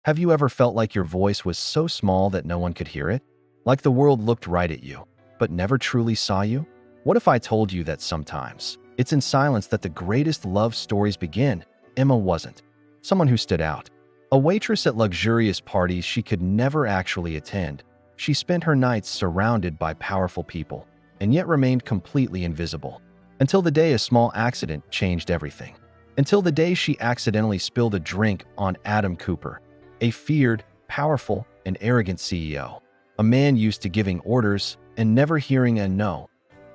Have you ever felt like your voice was so small that no one could hear it? Like the world looked right at you, but never truly saw you? What if I told you that sometimes it's in silence that the greatest love stories begin? Emma wasn't someone who stood out. A waitress at luxurious parties she could never actually attend. She spent her nights surrounded by powerful people, and yet remained completely invisible. Until the day a small accident changed everything. Until the day she accidentally spilled a drink on Adam Cooper, a feared, powerful, and arrogant CEO. A man used to giving orders and never hearing a no.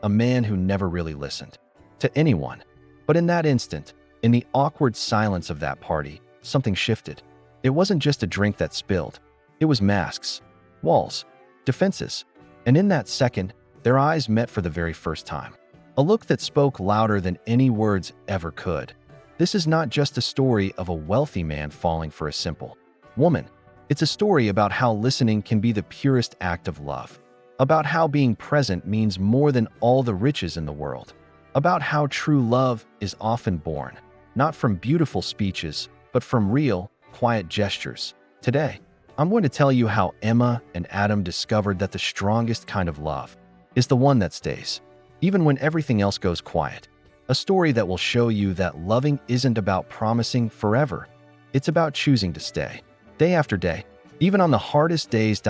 A man who never really listened to anyone. But in that instant, in the awkward silence of that party, something shifted. It wasn't just a drink that spilled. It was masks, walls, defenses. And in that second, their eyes met for the very first time. A look that spoke louder than any words ever could. This is not just a story of a wealthy man falling for a simple woman. It's a story about how listening can be the purest act of love. About how being present means more than all the riches in the world. About how true love is often born, not from beautiful speeches, but from real, quiet gestures. Today, I'm going to tell you how Emma and Adam discovered that the strongest kind of love is the one that stays, even when everything else goes quiet. A story that will show you that loving isn't about promising forever. It's about choosing to stay, day after day, even on the hardest days.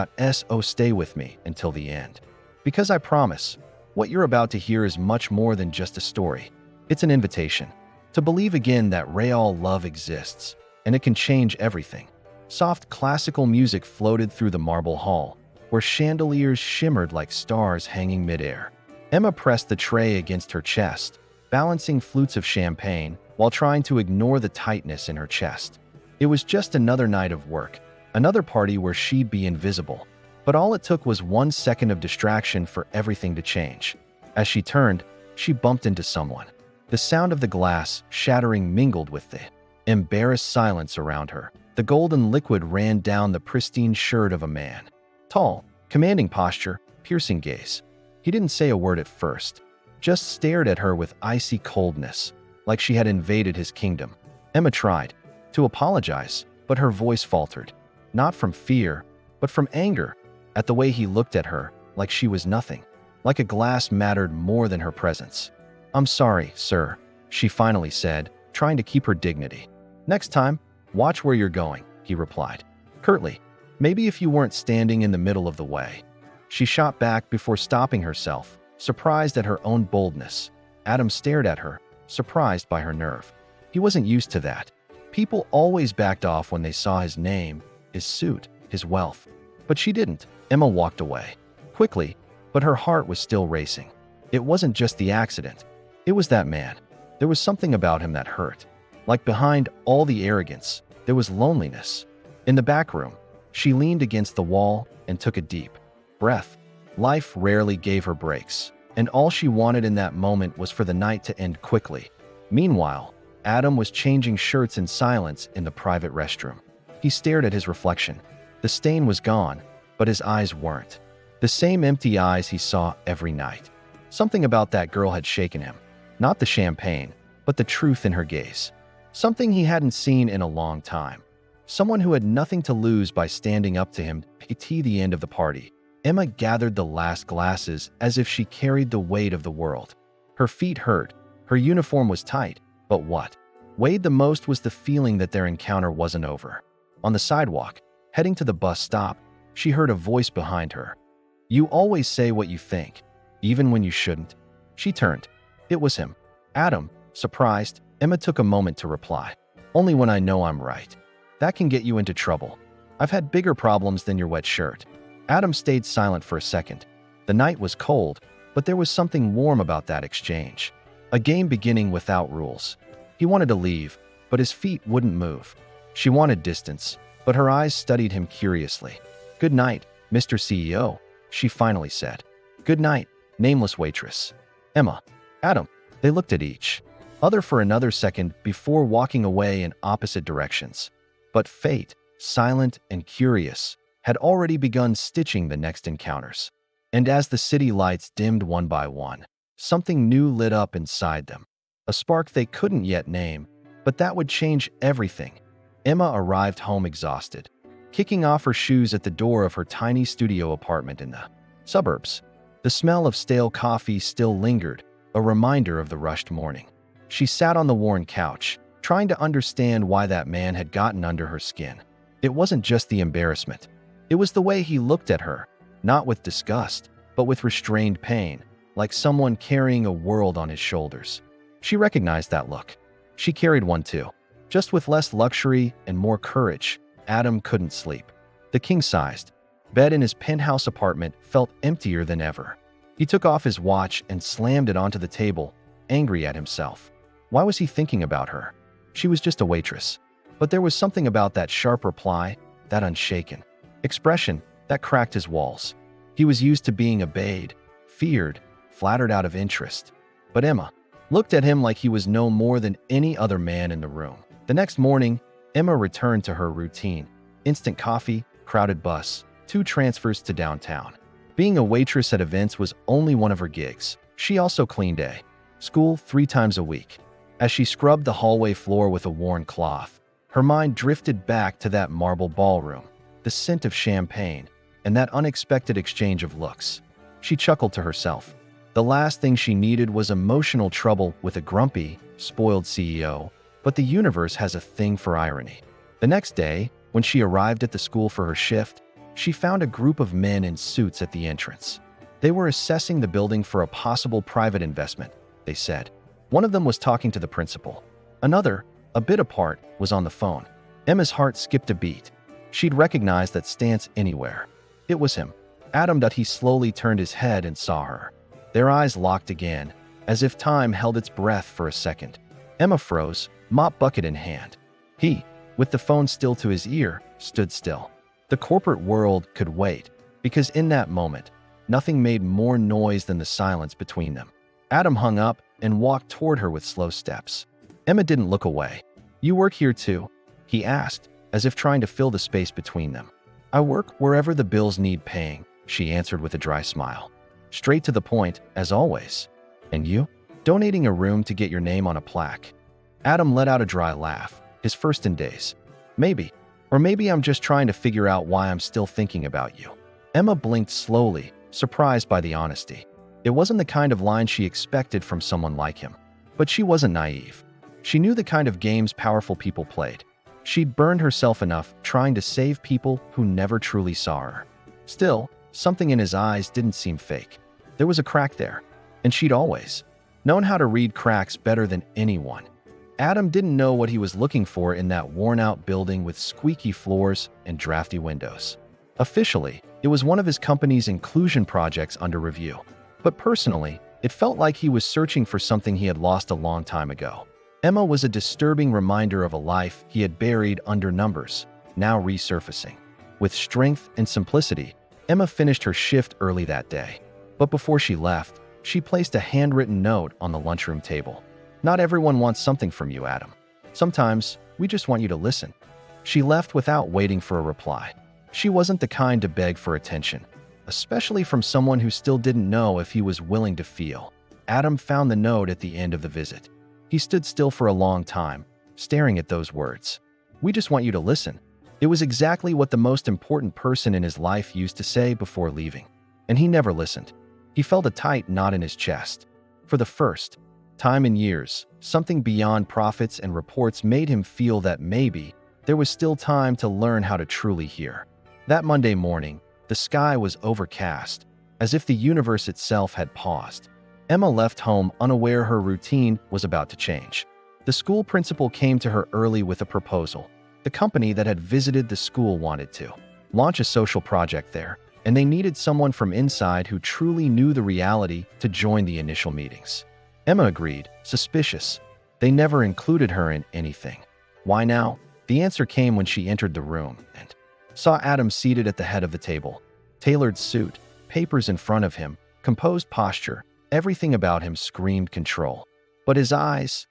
Stay with me until the end. Because I promise, what you're about to hear is much more than just a story. It's an invitation to believe again that real love exists, and it can change everything. Soft classical music floated through the marble hall, where chandeliers shimmered like stars hanging midair. Emma pressed the tray against her chest, balancing flutes of champagne while trying to ignore the tightness in her chest. It was just another night of work, another party where she'd be invisible. But all it took was 1 second of distraction for everything to change. As she turned, she bumped into someone. The sound of the glass shattering mingled with the embarrassed silence around her. The golden liquid ran down the pristine shirt of a man. Tall, commanding posture, piercing gaze. He didn't say a word at first, just stared at her with icy coldness, like she had invaded his kingdom. Emma tried to apologize, but her voice faltered, not from fear, but from anger, at the way he looked at her, like she was nothing, like a glass mattered more than her presence. "I'm sorry, sir," she finally said, trying to keep her dignity. "Next time, watch where you're going," he replied, curtly. "Maybe if you weren't standing in the middle of the way." She shot back before stopping herself, surprised at her own boldness. Adam stared at her, surprised by her nerve. He wasn't used to that. People always backed off when they saw his name, his suit, his wealth. But she didn't. Emma walked away, quickly, but her heart was still racing. It wasn't just the accident. It was that man. There was something about him that hurt. Like behind all the arrogance, there was loneliness. In the back room, she leaned against the wall and took a deep breath. Life rarely gave her breaks, and all she wanted in that moment was for the night to end quickly. Meanwhile, Adam was changing shirts in silence in the private restroom. He stared at his reflection. The stain was gone, but his eyes weren't. The same empty eyes he saw every night. Something about that girl had shaken him. Not the champagne, but the truth in her gaze. Something he hadn't seen in a long time. Someone who had nothing to lose by standing up to him at the end of the party. Emma gathered the last glasses as if she carried the weight of the world. Her feet hurt. Her uniform was tight. But what weighed the most was the feeling that their encounter wasn't over. On the sidewalk, heading to the bus stop, she heard a voice behind her. "You always say what you think, even when you shouldn't." She turned. It was him. Adam. Surprised, Emma took a moment to reply. "Only when I know I'm right. That can get you into trouble. I've had bigger problems than your wet shirt." Adam stayed silent for a second. The night was cold, but there was something warm about that exchange. A game beginning without rules. He wanted to leave, but his feet wouldn't move. She wanted distance, but her eyes studied him curiously. "Good night, Mr. CEO," she finally said. "Good night, nameless waitress." Emma. Adam. They looked at each other for another second before walking away in opposite directions. But fate, silent and curious, had already begun stitching the next encounters. And as the city lights dimmed one by one, something new lit up inside them. A spark they couldn't yet name, but that would change everything. Emma arrived home exhausted, kicking off her shoes at the door of her tiny studio apartment in the suburbs. The smell of stale coffee still lingered, a reminder of the rushed morning. She sat on the worn couch, trying to understand why that man had gotten under her skin. It wasn't just the embarrassment. It was the way he looked at her, not with disgust, but with restrained pain, like someone carrying a world on his shoulders. She recognized that look. She carried one too, just with less luxury and more courage. Adam couldn't sleep. The king-sized bed in his penthouse apartment felt emptier than ever. He took off his watch and slammed it onto the table, angry at himself. Why was he thinking about her? She was just a waitress. But there was something about that sharp reply, that unshaken expression, that cracked his walls. He was used to being obeyed, feared, flattered out of interest. But Emma looked at him like he was no more than any other man in the room. The next morning, Emma returned to her routine. Instant coffee, crowded bus, 2 transfers to downtown. Being a waitress at events was only one of her gigs. She also cleaned school 3 times a week. As she scrubbed the hallway floor with a worn cloth, her mind drifted back to that marble ballroom, the scent of champagne, and that unexpected exchange of looks. She chuckled to herself. The last thing she needed was emotional trouble with a grumpy, spoiled CEO, but the universe has a thing for irony. The next day, when she arrived at the school for her shift, she found a group of men in suits at the entrance. They were assessing the building for a possible private investment, they said. One of them was talking to the principal. Another, a bit apart, was on the phone. Emma's heart skipped a beat. She'd recognize that stance anywhere. It was him. Adam. He slowly turned his head and saw her. Their eyes locked again, as if time held its breath for a second. Emma froze, mop bucket in hand. He, with the phone still to his ear, stood still. The corporate world could wait, because in that moment, nothing made more noise than the silence between them. Adam hung up and walked toward her with slow steps. Emma didn't look away. "You work here too?" he asked, as if trying to fill the space between them. "I work wherever the bills need paying," she answered with a dry smile. Straight to the point, as always. "And you?" "Donating a room to get your name on a plaque." Adam let out a dry laugh, his first in days. "Maybe. Or maybe I'm just trying to figure out why I'm still thinking about you." Emma blinked slowly, surprised by the honesty. It wasn't the kind of line she expected from someone like him. But she wasn't naive. She knew the kind of games powerful people played. She'd burned herself enough trying to save people who never truly saw her. Still, something in his eyes didn't seem fake. There was a crack there, and she'd always known how to read cracks better than anyone. Adam didn't know what he was looking for in that worn-out building with squeaky floors and drafty windows. Officially, it was one of his company's inclusion projects under review. But personally, it felt like he was searching for something he had lost a long time ago. Emma was a disturbing reminder of a life he had buried under numbers, now resurfacing. With strength and simplicity, Emma finished her shift early that day. But before she left, she placed a handwritten note on the lunchroom table. "Not everyone wants something from you, Adam. Sometimes, we just want you to listen." She left without waiting for a reply. She wasn't the kind to beg for attention, especially from someone who still didn't know if he was willing to feel. Adam found the note at the end of the visit. He stood still for a long time, staring at those words. "We just want you to listen." It was exactly what the most important person in his life used to say before leaving. And he never listened. He felt a tight knot in his chest. For the first time in years, something beyond profits and reports made him feel that maybe there was still time to learn how to truly hear. That Monday morning, the sky was overcast, as if the universe itself had paused. Emma left home unaware her routine was about to change. The school principal came to her early with a proposal. The company that had visited the school wanted to launch a social project there, and they needed someone from inside who truly knew the reality to join the initial meetings. Emma agreed, suspicious. They never included her in anything. Why now? The answer came when she entered the room and saw Adam seated at the head of the table. Tailored suit, papers in front of him, composed posture, everything about him screamed control. But his eyes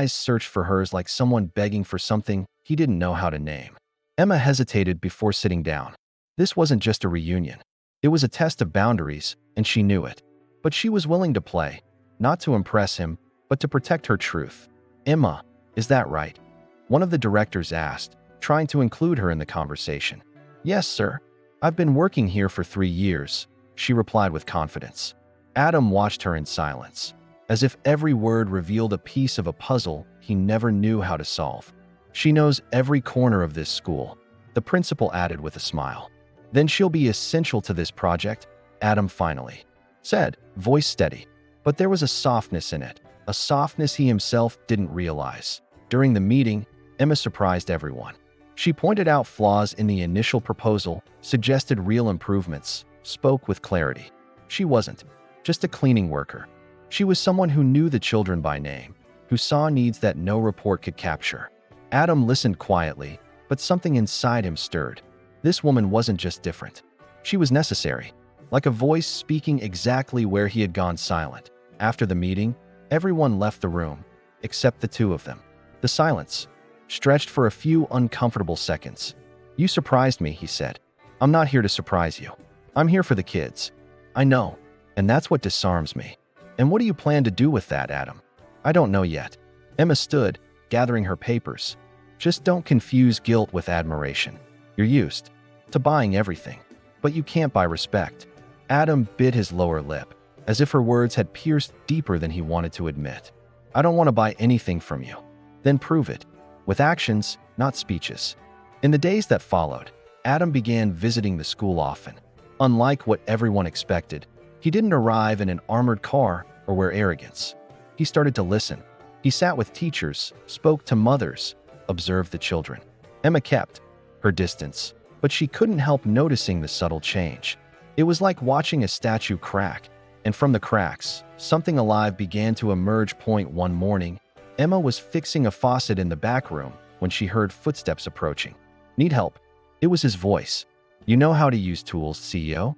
searched for hers like someone begging for something he didn't know how to name. Emma hesitated before sitting down. This wasn't just a reunion. It was a test of boundaries, and she knew it. But she was willing to play, not to impress him, but to protect her truth. "Emma, is that right?" one of the directors asked, trying to include her in the conversation. Yes, sir. I've been working here for 3 years, she replied with confidence. Adam watched her in silence, as if every word revealed a piece of a puzzle he never knew how to solve. She knows every corner of this school, the principal added with a smile. Then she'll be essential to this project, Adam finally said, voice steady. But there was a softness in it, a softness he himself didn't realize. During the meeting, Emma surprised everyone. She pointed out flaws in the initial proposal, suggested real improvements, spoke with clarity. She wasn't just a cleaning worker. She was someone who knew the children by name, who saw needs that no report could capture. Adam listened quietly, but something inside him stirred. This woman wasn't just different. She was necessary, like a voice speaking exactly where he had gone silent. After the meeting, everyone left the room, except the two of them. The silence stretched for a few uncomfortable seconds. You surprised me, he said. I'm not here to surprise you. I'm here for the kids. I know, and that's what disarms me. And what do you plan to do with that, Adam? I don't know yet. Emma stood, gathering her papers. Just don't confuse guilt with admiration. You're used to buying everything, but you can't buy respect. Adam bit his lower lip, as if her words had pierced deeper than he wanted to admit. I don't want to buy anything from you. Then prove it. With actions, not speeches. In the days that followed, Adam began visiting the school often. Unlike what everyone expected, he didn't arrive in an armored car or wear arrogance. He started to listen. He sat with teachers, spoke to mothers, observed the children. Emma kept her distance, but she couldn't help noticing the subtle change. It was like watching a statue crack, and from the cracks, something alive began to emerge. One morning, Emma was fixing a faucet in the back room when she heard footsteps approaching. Need help? It was his voice. You know how to use tools, CEO?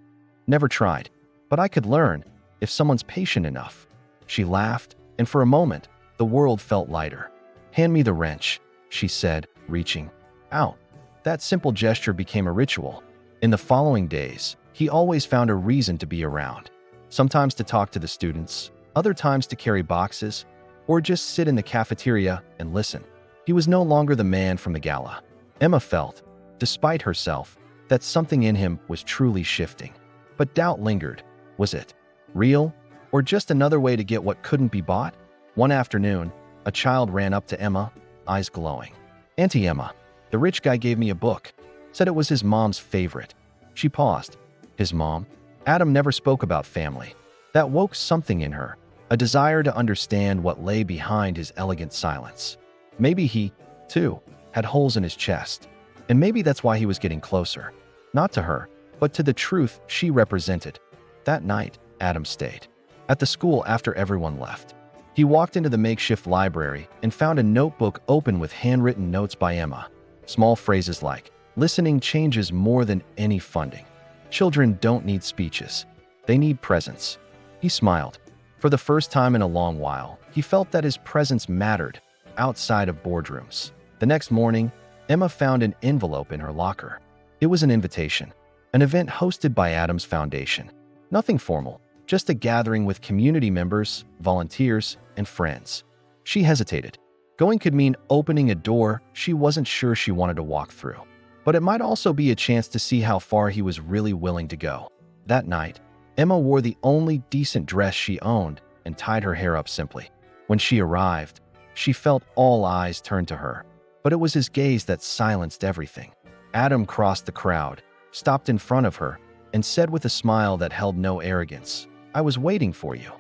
Never tried, but I could learn if someone's patient enough. She laughed, and for a moment, the world felt lighter. Hand me the wrench, she said, reaching out. That simple gesture became a ritual. In the following days, he always found a reason to be around. Sometimes to talk to the students, other times to carry boxes, or just sit in the cafeteria and listen. He was no longer the man from the gala. Emma felt, despite herself, that something in him was truly shifting. But doubt lingered. Was it real, or just another way to get what couldn't be bought? One afternoon, a child ran up to Emma, eyes glowing. Auntie Emma, the rich guy gave me a book. Said it was his mom's favorite. She paused. His mom? Adam never spoke about family. That woke something in her, a desire to understand what lay behind his elegant silence. Maybe he, too, had holes in his chest. And maybe that's why he was getting closer. Not to her, but to the truth she represented. That night, Adam stayed at the school after everyone left. He walked into the makeshift library and found a notebook open with handwritten notes by Emma. Small phrases like, listening changes more than any funding. Children don't need speeches. They need presence. He smiled. For the first time in a long while, he felt that his presence mattered outside of boardrooms. The next morning, Emma found an envelope in her locker. It was an invitation, an event hosted by Adam's foundation. Nothing formal, just a gathering with community members, volunteers, and friends. She hesitated. Going could mean opening a door she wasn't sure she wanted to walk through. But it might also be a chance to see how far he was really willing to go. That night, Emma wore the only decent dress she owned and tied her hair up simply. When she arrived, she felt all eyes turned to her. But it was his gaze that silenced everything. Adam crossed the crowd, stopped in front of her, and said with a smile that held no arrogance, I was waiting for you.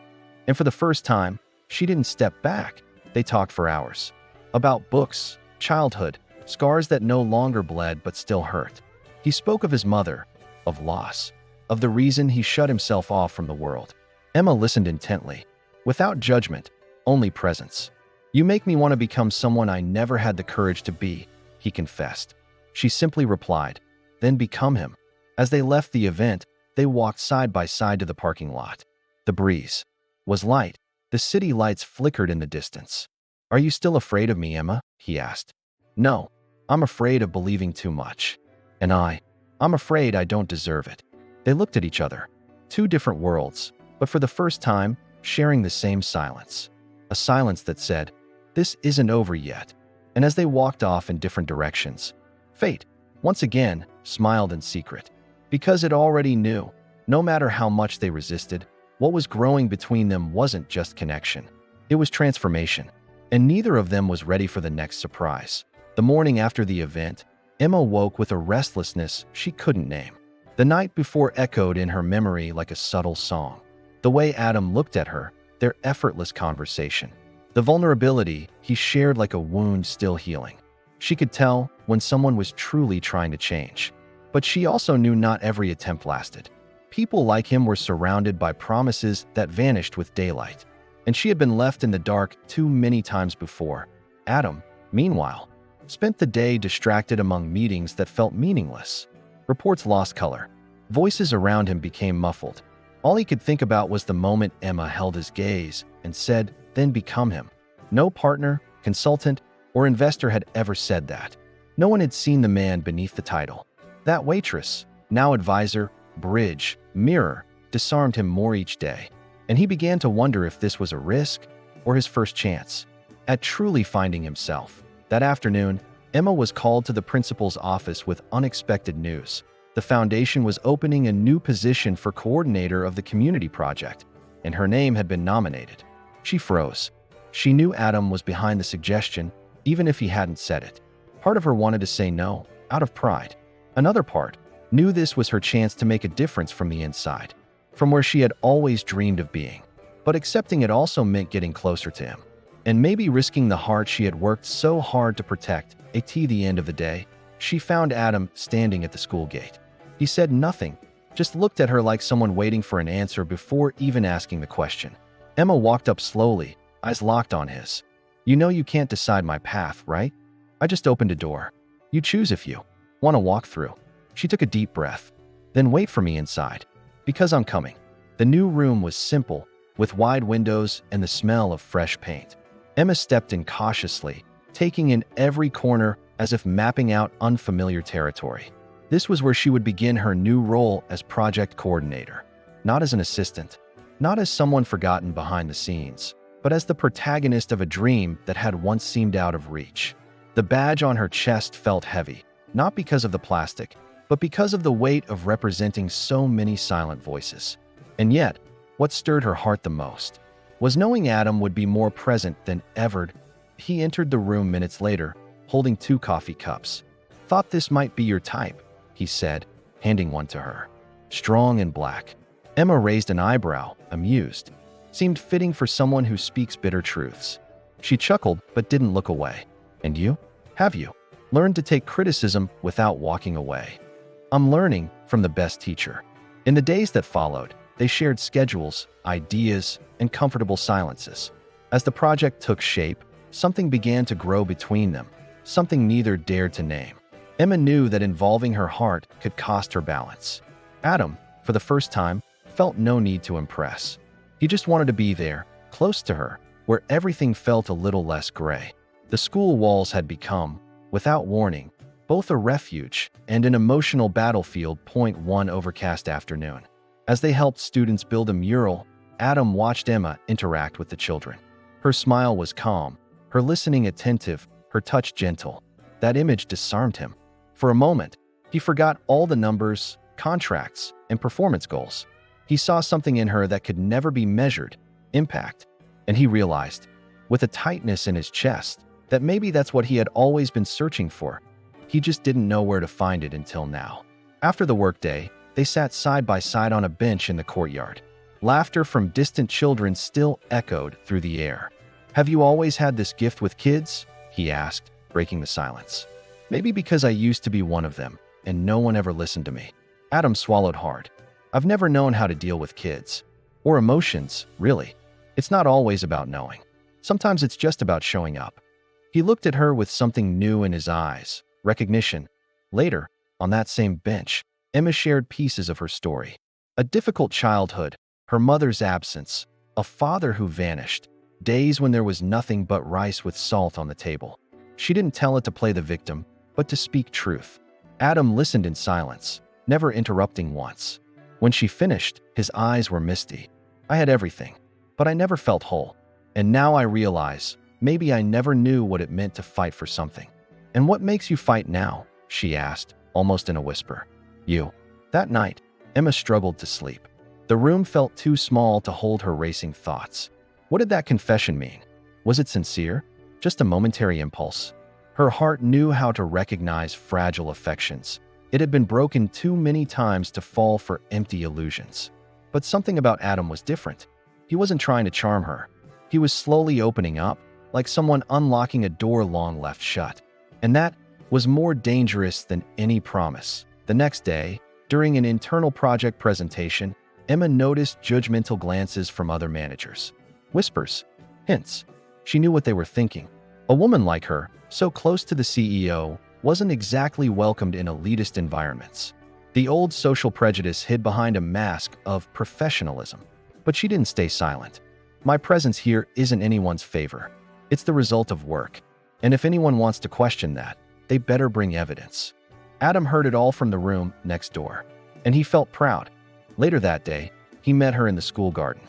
And for the first time, she didn't step back. They talked for hours. About books, childhood, scars that no longer bled but still hurt. He spoke of his mother, of loss, of the reason he shut himself off from the world. Emma listened intently, without judgment, only presence. You make me want to become someone I never had the courage to be, he confessed. She simply replied, then become him. As they left the event, they walked side by side to the parking lot. The breeze was light. The city lights flickered in the distance. Are you still afraid of me, Emma? He asked. No, I'm afraid of believing too much. And I'm afraid I don't deserve it. They looked at each other. Two different worlds, but for the first time, sharing the same silence. A silence that said, this isn't over yet. And as they walked off in different directions, fate, once again, smiled in secret. Because it already knew, no matter how much they resisted, what was growing between them wasn't just connection. It was transformation. And neither of them was ready for the next surprise. The morning after the event, Emma woke with a restlessness she couldn't name. The night before echoed in her memory like a subtle song. The way Adam looked at her, their effortless conversation. The vulnerability he shared like a wound still healing. She could tell when someone was truly trying to change. But she also knew not every attempt lasted. People like him were surrounded by promises that vanished with daylight. And she had been left in the dark too many times before. Adam, meanwhile, spent the day distracted among meetings that felt meaningless. Reports lost color. Voices around him became muffled. All he could think about was the moment Emma held his gaze and said, "Then become him." No partner, consultant, or investor had ever said that. No one had seen the man beneath the title. That waitress, now advisor, bridge, mirror, disarmed him more each day. And he began to wonder if this was a risk or his first chance at truly finding himself. That afternoon, Emma was called to the principal's office with unexpected news. The foundation was opening a new position for coordinator of the community project, and her name had been nominated. She froze. She knew Adam was behind the suggestion, even if he hadn't said it. Part of her wanted to say no, out of pride. Another part knew this was her chance to make a difference from the inside, from where she had always dreamed of being. But accepting it also meant getting closer to him, and maybe risking the heart she had worked so hard to protect. At the end of the day, she found Adam standing at the school gate. He said nothing, just looked at her like someone waiting for an answer before even asking the question. Emma walked up slowly, eyes locked on his. "You know you can't decide my path, right? I just opened a door. You choose if you want to walk through." She took a deep breath. "Then wait for me inside. Because I'm coming." The new room was simple, with wide windows and the smell of fresh paint. Emma stepped in cautiously, taking in every corner as if mapping out unfamiliar territory. This was where she would begin her new role as project coordinator. Not as an assistant, not as someone forgotten behind the scenes, but as the protagonist of a dream that had once seemed out of reach. The badge on her chest felt heavy, not because of the plastic, but because of the weight of representing so many silent voices. And yet, what stirred her heart the most was knowing Adam would be more present than ever. He entered the room minutes later, holding 2 coffee cups. "Thought this might be your type," he said, handing one to her. Strong and black. Emma raised an eyebrow, amused. Seemed fitting for someone who speaks bitter truths. She chuckled but didn't look away. "And you? Have you learned to take criticism without walking away?" "I'm learning from the best teacher." In the days that followed, they shared schedules, ideas, and comfortable silences. As the project took shape, something began to grow between them, something neither dared to name. Emma knew that involving her heart could cost her balance. Adam, for the first time, felt no need to impress. He just wanted to be there, close to her, where everything felt a little less gray. The school walls had become, without warning, both a refuge and an emotional battlefield. One overcast afternoon. As they helped students build a mural, Adam watched Emma interact with the children. Her smile was calm, her listening attentive, her touch gentle. That image disarmed him. For a moment, he forgot all the numbers, contracts, and performance goals. He saw something in her that could never be measured, impact. And he realized, with a tightness in his chest, that maybe that's what he had always been searching for. He just didn't know where to find it until now. After the workday, they sat side by side on a bench in the courtyard. Laughter from distant children still echoed through the air. "Have you always had this gift with kids?" he asked, breaking the silence. "Maybe because I used to be one of them, and no one ever listened to me." Adam swallowed hard. "I've never known how to deal with kids. Or emotions, really. It's not always about knowing. Sometimes it's just about showing up." He looked at her with something new in his eyes, recognition. Later, on that same bench, Emma shared pieces of her story. A difficult childhood, her mother's absence, a father who vanished, days when there was nothing but rice with salt on the table. She didn't tell it to play the victim, but to speak truth. Adam listened in silence, never interrupting once. When she finished, his eyes were misty. "I had everything, but I never felt whole. And now I realize, maybe I never knew what it meant to fight for something." "And what makes you fight now?" she asked, almost in a whisper. You. That night, Emma struggled to sleep. The room felt too small to hold her racing thoughts. What did that confession mean? Was it sincere? Just a momentary impulse? Her heart knew how to recognize fragile affections. It had been broken too many times to fall for empty illusions. But something about Adam was different. He wasn't trying to charm her. He was slowly opening up, like someone unlocking a door long left shut. And that was more dangerous than any promise. The next day, during an internal project presentation, Emma noticed judgmental glances from other managers. Whispers, hints. She knew what they were thinking. A woman like her, so close to the CEO, wasn't exactly welcomed in elitist environments. The old social prejudice hid behind a mask of professionalism. But she didn't stay silent. My presence here isn't anyone's favor. It's the result of work. And if anyone wants to question that, they better bring evidence. Adam heard it all from the room next door, and he felt proud. Later that day, he met her in the school garden.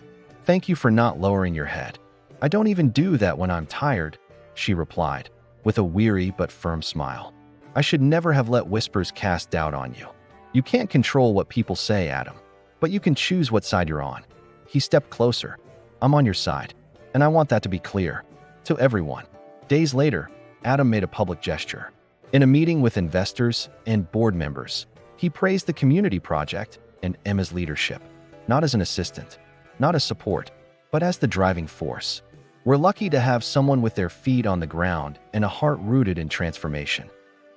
"Thank you for not lowering your head. I don't even do that when I'm tired," she replied, with a weary but firm smile. "I should never have let whispers cast doubt on you. You can't control what people say, Adam, but you can choose what side you're on." He stepped closer. "I'm on your side, and I want that to be clear to everyone." Days later, Adam made a public gesture. In a meeting with investors and board members, he praised the community project and Emma's leadership, not as an assistant, not as support, but as the driving force. We're lucky to have someone with their feet on the ground and a heart rooted in transformation.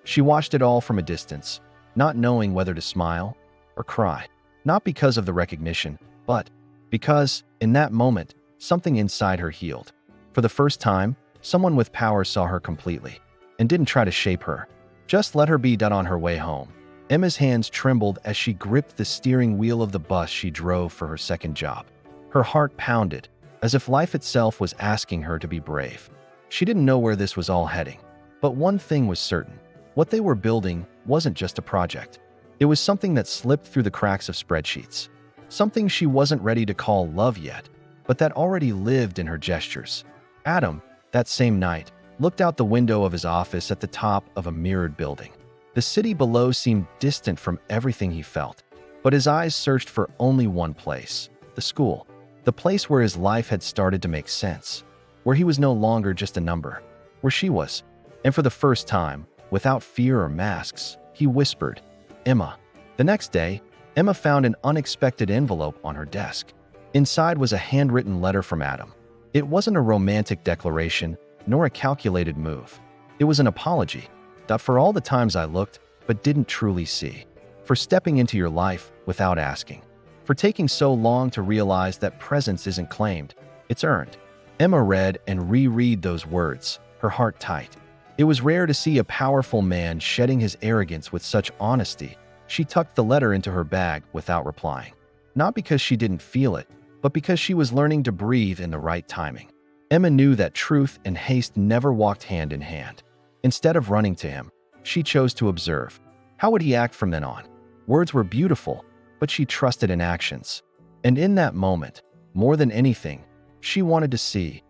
She watched it all from a distance, not knowing whether to smile or cry, not because of the recognition, but because, in that moment, something inside her healed. For the first time, someone with power saw her completely and didn't try to shape her, just let her be done on her way home. Emma's hands trembled as she gripped the steering wheel of the bus she drove for her second job. Her heart pounded, as if life itself was asking her to be brave. She didn't know where this was all heading, but one thing was certain. What they were building wasn't just a project. It was something that slipped through the cracks of spreadsheets. Something she wasn't ready to call love yet, but that already lived in her gestures. Adam, that same night, looked out the window of his office at the top of a mirrored building. The city below seemed distant from everything he felt, but his eyes searched for only one place: the school. The place where his life had started to make sense, where he was no longer just a number, where she was. And for the first time, without fear or masks, he whispered, "Emma." The next day, Emma found an unexpected envelope on her desk. Inside was a handwritten letter from Adam. It wasn't a romantic declaration, nor a calculated move. It was an apology, that for all the times I looked but didn't truly see, for stepping into your life without asking, for taking so long to realize that presence isn't claimed, it's earned. Emma read and reread those words, her heart tight. It was rare to see a powerful man shedding his arrogance with such honesty. She tucked the letter into her bag without replying, not because she didn't feel it, but because she was learning to breathe in the right timing. Emma knew that truth and haste never walked hand in hand. Instead of running to him, she chose to observe. How would he act from then on? Words were beautiful, but she trusted in actions. And in that moment, more than anything, she wanted to see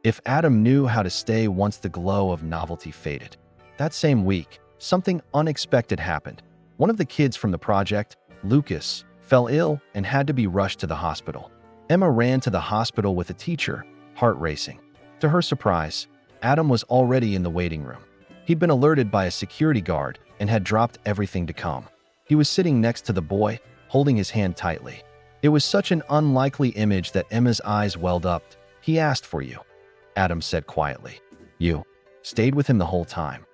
if Adam knew how to stay once the glow of novelty faded. That same week, something unexpected happened. One of the kids from the project, Lucas, fell ill and had to be rushed to the hospital. Emma ran to the hospital with a teacher, heart racing. To her surprise, Adam was already in the waiting room. He'd been alerted by a security guard and had dropped everything to come. He was sitting next to the boy, holding his hand tightly. It was such an unlikely image that Emma's eyes welled up. "He asked for you," Adam said quietly. "You stayed with him the whole time.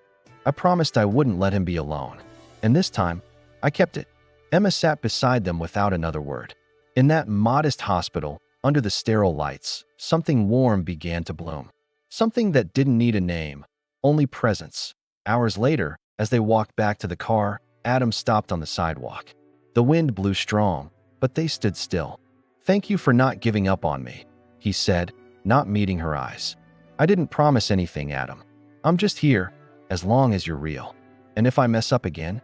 I promised I wouldn't let him be alone. And this time, I kept it." Emma sat beside them without another word. In that modest hospital, under the sterile lights, something warm began to bloom. Something that didn't need a name, only presence. Hours later, as they walked back to the car, Adam stopped on the sidewalk. The wind blew strong, but they stood still. "Thank you for not giving up on me," he said, not meeting her eyes. "I didn't promise anything, Adam. I'm just here, as long as you're real. And if I mess up again,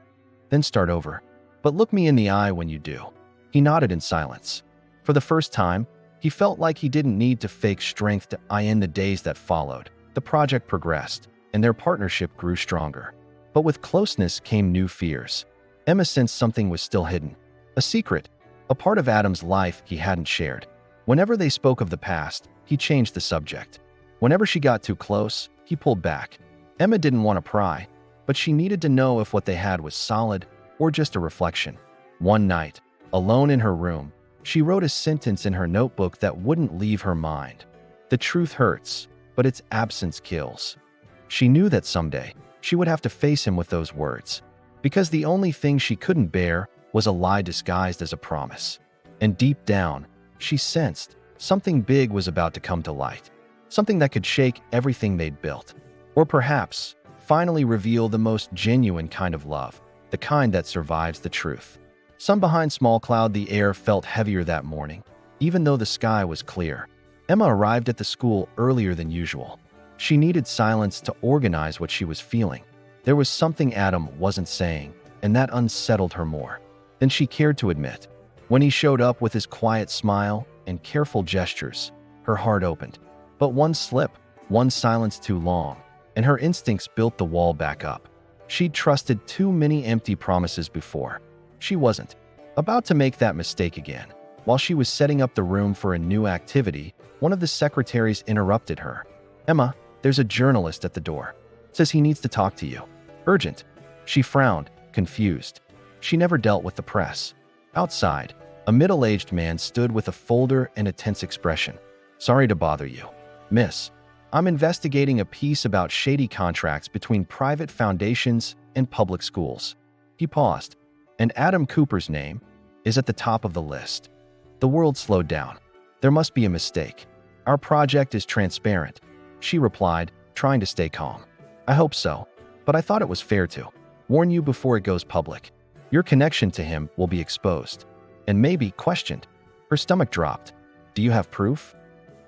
then start over. But look me in the eye when you do." He nodded in silence. For the first time, he felt like he didn't need to fake strength to in the days that followed. The project progressed, and their partnership grew stronger. But with closeness came new fears. Emma sensed something was still hidden. A secret, a part of Adam's life he hadn't shared. Whenever they spoke of the past, he changed the subject. Whenever she got too close, he pulled back. Emma didn't want to pry, but she needed to know if what they had was solid or just a reflection. One night, alone in her room, she wrote a sentence in her notebook that wouldn't leave her mind. The truth hurts, but its absence kills. She knew that someday she would have to face him with those words, because the only thing she couldn't bear was a lie disguised as a promise. And deep down, she sensed something big was about to come to light, something that could shake everything they'd built, or perhaps finally reveal the most genuine kind of love, the kind that survives the truth. Sun behind small cloud, the air felt heavier that morning, even though the sky was clear. Emma arrived at the school earlier than usual. She needed silence to organize what she was feeling. There was something Adam wasn't saying, and that unsettled her more than she cared to admit. When he showed up with his quiet smile and careful gestures, her heart opened. But one slip, one silence too long, and her instincts built the wall back up. She'd trusted too many empty promises before. She wasn't about to make that mistake again. While she was setting up the room for a new activity, one of the secretaries interrupted her. "Emma, there's a journalist at the door. Says he needs to talk to you. Urgent." She frowned, confused. She never dealt with the press. Outside, a middle-aged man stood with a folder and a tense expression. "Sorry to bother you, miss. I'm investigating a piece about shady contracts between private foundations and public schools." He paused, and Adam Cooper's name is at the top of the list. The world slowed down. "There must be a mistake. Our project is transparent," she replied, trying to stay calm. "I hope so, but I thought it was fair to warn you before it goes public. Your connection to him will be exposed and maybe questioned." Her stomach dropped. "Do you have proof?"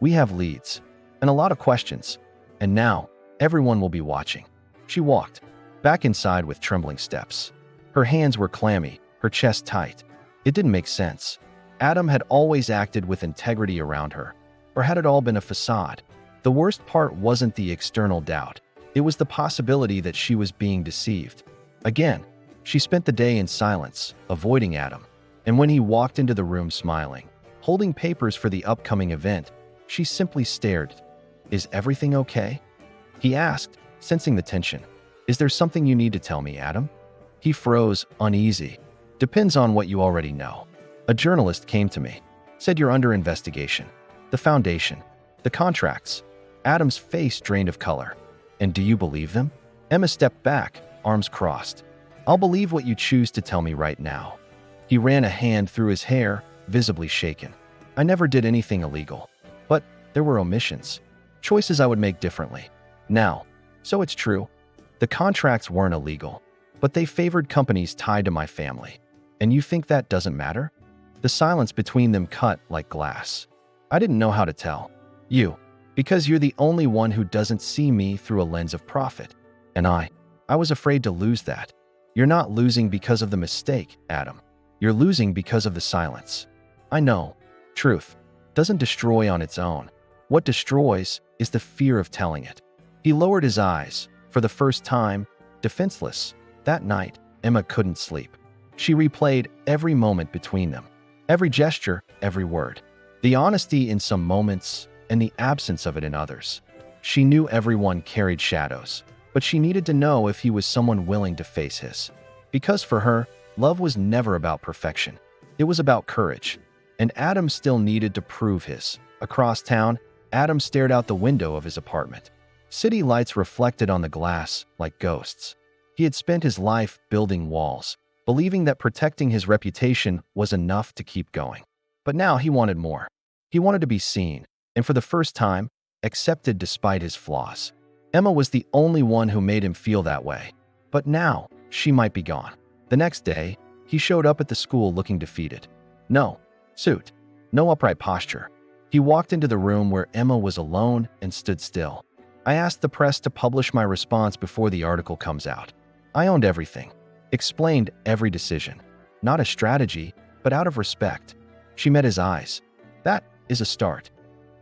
"We have leads and a lot of questions, and now everyone will be watching." She walked back inside with trembling steps. Her hands were clammy, her chest tight. It didn't make sense. Adam had always acted with integrity around her, or had it all been a facade? The worst part wasn't the external doubt. It was the possibility that she was being deceived. Again, she spent the day in silence, avoiding Adam. And when he walked into the room smiling, holding papers for the upcoming event, she simply stared. "Is everything okay?" he asked, sensing the tension. "Is there something you need to tell me, Adam?" He froze, uneasy. "Depends on what you already know. A journalist came to me, said you're under investigation. The foundation, the contracts." Adam's face drained of color. "And do you believe them?" Emma stepped back, arms crossed. "I'll believe what you choose to tell me right now." He ran a hand through his hair, visibly shaken. "I never did anything illegal, but there were omissions, choices I would make differently. Now, so it's true. The contracts weren't illegal, but they favored companies tied to my family. And you think that doesn't matter?" The silence between them cut like glass. "I didn't know how to tell you, because you're the only one who doesn't see me through a lens of profit. And I was afraid to lose that." "You're not losing because of the mistake, Adam. You're losing because of the silence." "I know. Truth doesn't destroy on its own. What destroys is the fear of telling it." He lowered his eyes, for the first time, defenseless. That night, Emma couldn't sleep. She replayed every moment between them. Every gesture, every word. The honesty in some moments, and the absence of it in others. She knew everyone carried shadows, but she needed to know if he was someone willing to face his. Because for her, love was never about perfection. It was about courage. And Adam still needed to prove his. Across town, Adam stared out the window of his apartment. City lights reflected on the glass like ghosts. He had spent his life building walls, believing that protecting his reputation was enough to keep going. But now he wanted more. He wanted to be seen, and for the first time, accepted despite his flaws. Emma was the only one who made him feel that way. But now, she might be gone. The next day, he showed up at the school looking defeated. No suit, no upright posture. He walked into the room where Emma was alone and stood still. "I asked the press to publish my response before the article comes out. I owned everything. Explained every decision. Not a strategy, but out of respect." She met his eyes. "That is a start.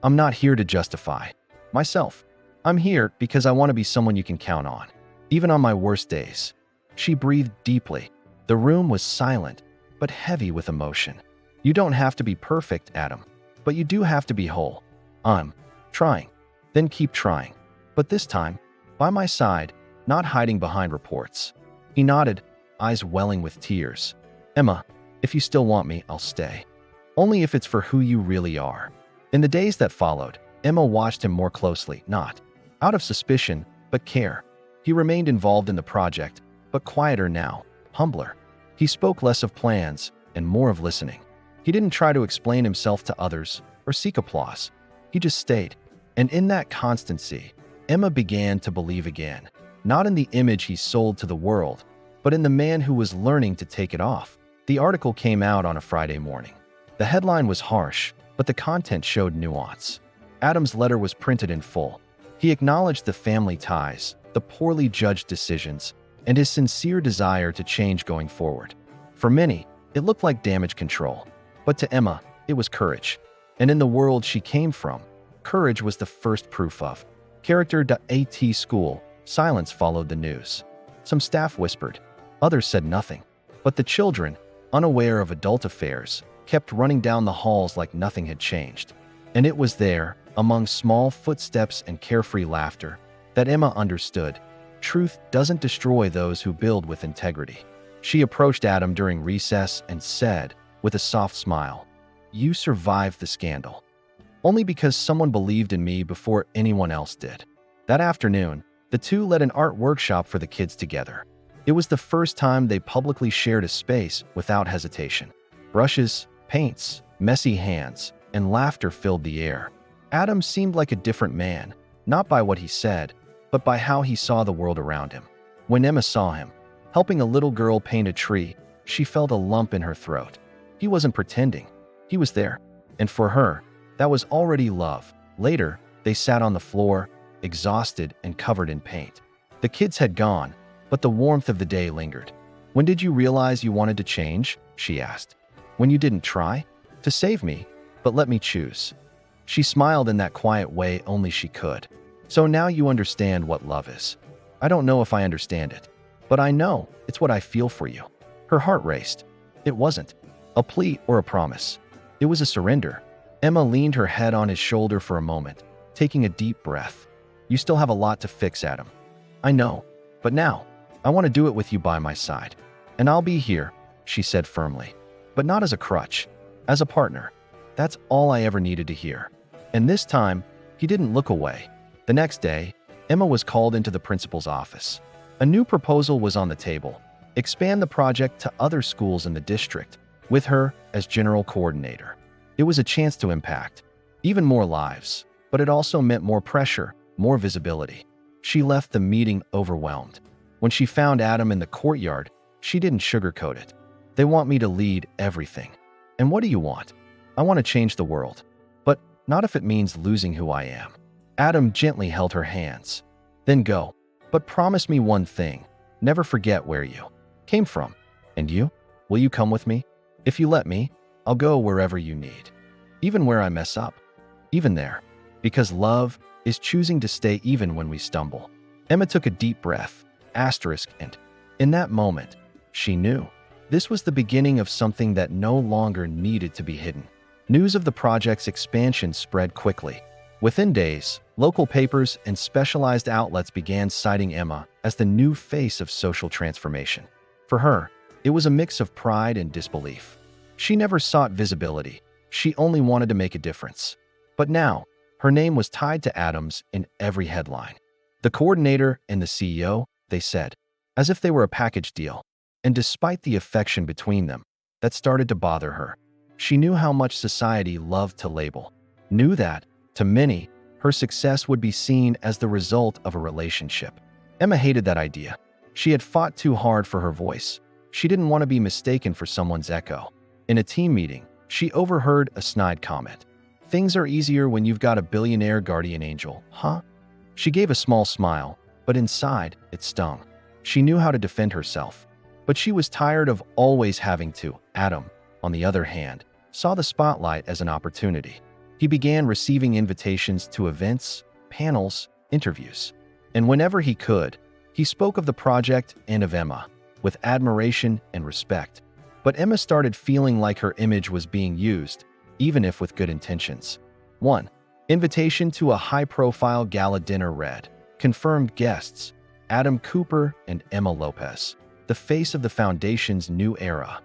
I'm not here to justify myself. I'm here because I want to be someone you can count on, even on my worst days." She breathed deeply. The room was silent, but heavy with emotion. You don't have to be perfect, Adam, but you do have to be whole. I'm trying. Then keep trying. But this time, by my side, not hiding behind reports. He nodded, eyes welling with tears. Emma, if you still want me, I'll stay. Only if it's for who you really are. In the days that followed, Emma watched him more closely, not out of suspicion, but care. He remained involved in the project, but quieter now, humbler. He spoke less of plans and more of listening. He didn't try to explain himself to others or seek applause. He just stayed. And in that constancy, Emma began to believe again, not in the image he sold to the world, but in the man who was learning to take it off. The article came out on a Friday morning. The headline was harsh, but the content showed nuance. Adam's letter was printed in full. He acknowledged the family ties, the poorly judged decisions, and his sincere desire to change going forward. For many, it looked like damage control, but to Emma, it was courage. And in the world she came from, courage was the first proof of character. At school, silence followed the news. Some staff whispered, others said nothing. But the children, unaware of adult affairs, kept running down the halls like nothing had changed. And it was there, among small footsteps and carefree laughter, that Emma understood. Truth doesn't destroy those who build with integrity. She approached Adam during recess and said, with a soft smile, "You survived the scandal. Only because someone believed in me before anyone else did." That afternoon, the two led an art workshop for the kids together. It was the first time they publicly shared a space without hesitation. Brushes, paints, messy hands, and laughter filled the air. Adam seemed like a different man, not by what he said, but by how he saw the world around him. When Emma saw him, helping a little girl paint a tree, she felt a lump in her throat. He wasn't pretending. He was there. And for her, that was already love. Later, they sat on the floor, exhausted and covered in paint. The kids had gone, but the warmth of the day lingered. "When did you realize you wanted to change?" she asked. "When you didn't try? To save me, but let me choose." She smiled in that quiet way only she could. "So now you understand what love is." "I don't know if I understand it, but I know it's what I feel for you." Her heart raced. It wasn't a plea or a promise. It was a surrender. Emma leaned her head on his shoulder for a moment, taking a deep breath. "You still have a lot to fix, Adam. I know, but now, I want to do it with you by my side. And I'll be here," she said firmly. "But not as a crutch, as a partner." That's all I ever needed to hear. And this time, he didn't look away. The next day, Emma was called into the principal's office. A new proposal was on the table. Expand the project to other schools in the district, with her as general coordinator. It was a chance to impact even more lives, but it also meant more pressure, more visibility. She left the meeting overwhelmed. When she found Adam in the courtyard, she didn't sugarcoat it. "They want me to lead everything. And what do you want?" "I want to change the world, but not if it means losing who I am." Adam gently held her hands. "Then go, but promise me one thing. Never forget where you came from. And you? Will you come with me? If you let me, I'll go wherever you need. Even where I mess up. Even there. Because love is choosing to stay even when we stumble." Emma took a deep breath, and in that moment, she knew this was the beginning of something that no longer needed to be hidden. News of the project's expansion spread quickly. Within days, local papers and specialized outlets began citing Emma as the new face of social transformation. For her, it was a mix of pride and disbelief. She never sought visibility. She only wanted to make a difference. But now, her name was tied to Adam's in every headline. The coordinator and the CEO, they said, as if they were a package deal. And despite the affection between them, that started to bother her. She knew how much society loved to label. Knew that, to many, her success would be seen as the result of a relationship. Emma hated that idea. She had fought too hard for her voice. She didn't want to be mistaken for someone's echo. In a team meeting, she overheard a snide comment. "Things are easier when you've got a billionaire guardian angel, huh?" She gave a small smile, but inside, it stung. She knew how to defend herself, but she was tired of always having to. Adam, on the other hand, saw the spotlight as an opportunity. He began receiving invitations to events, panels, interviews. And whenever he could, he spoke of the project and of Emma. with admiration and respect. But Emma started feeling like her image was being used, even if with good intentions. 1. Invitation to a high-profile gala dinner read. Confirmed guests, Adam Cooper and Emma Lopez, the face of the Foundation's new era.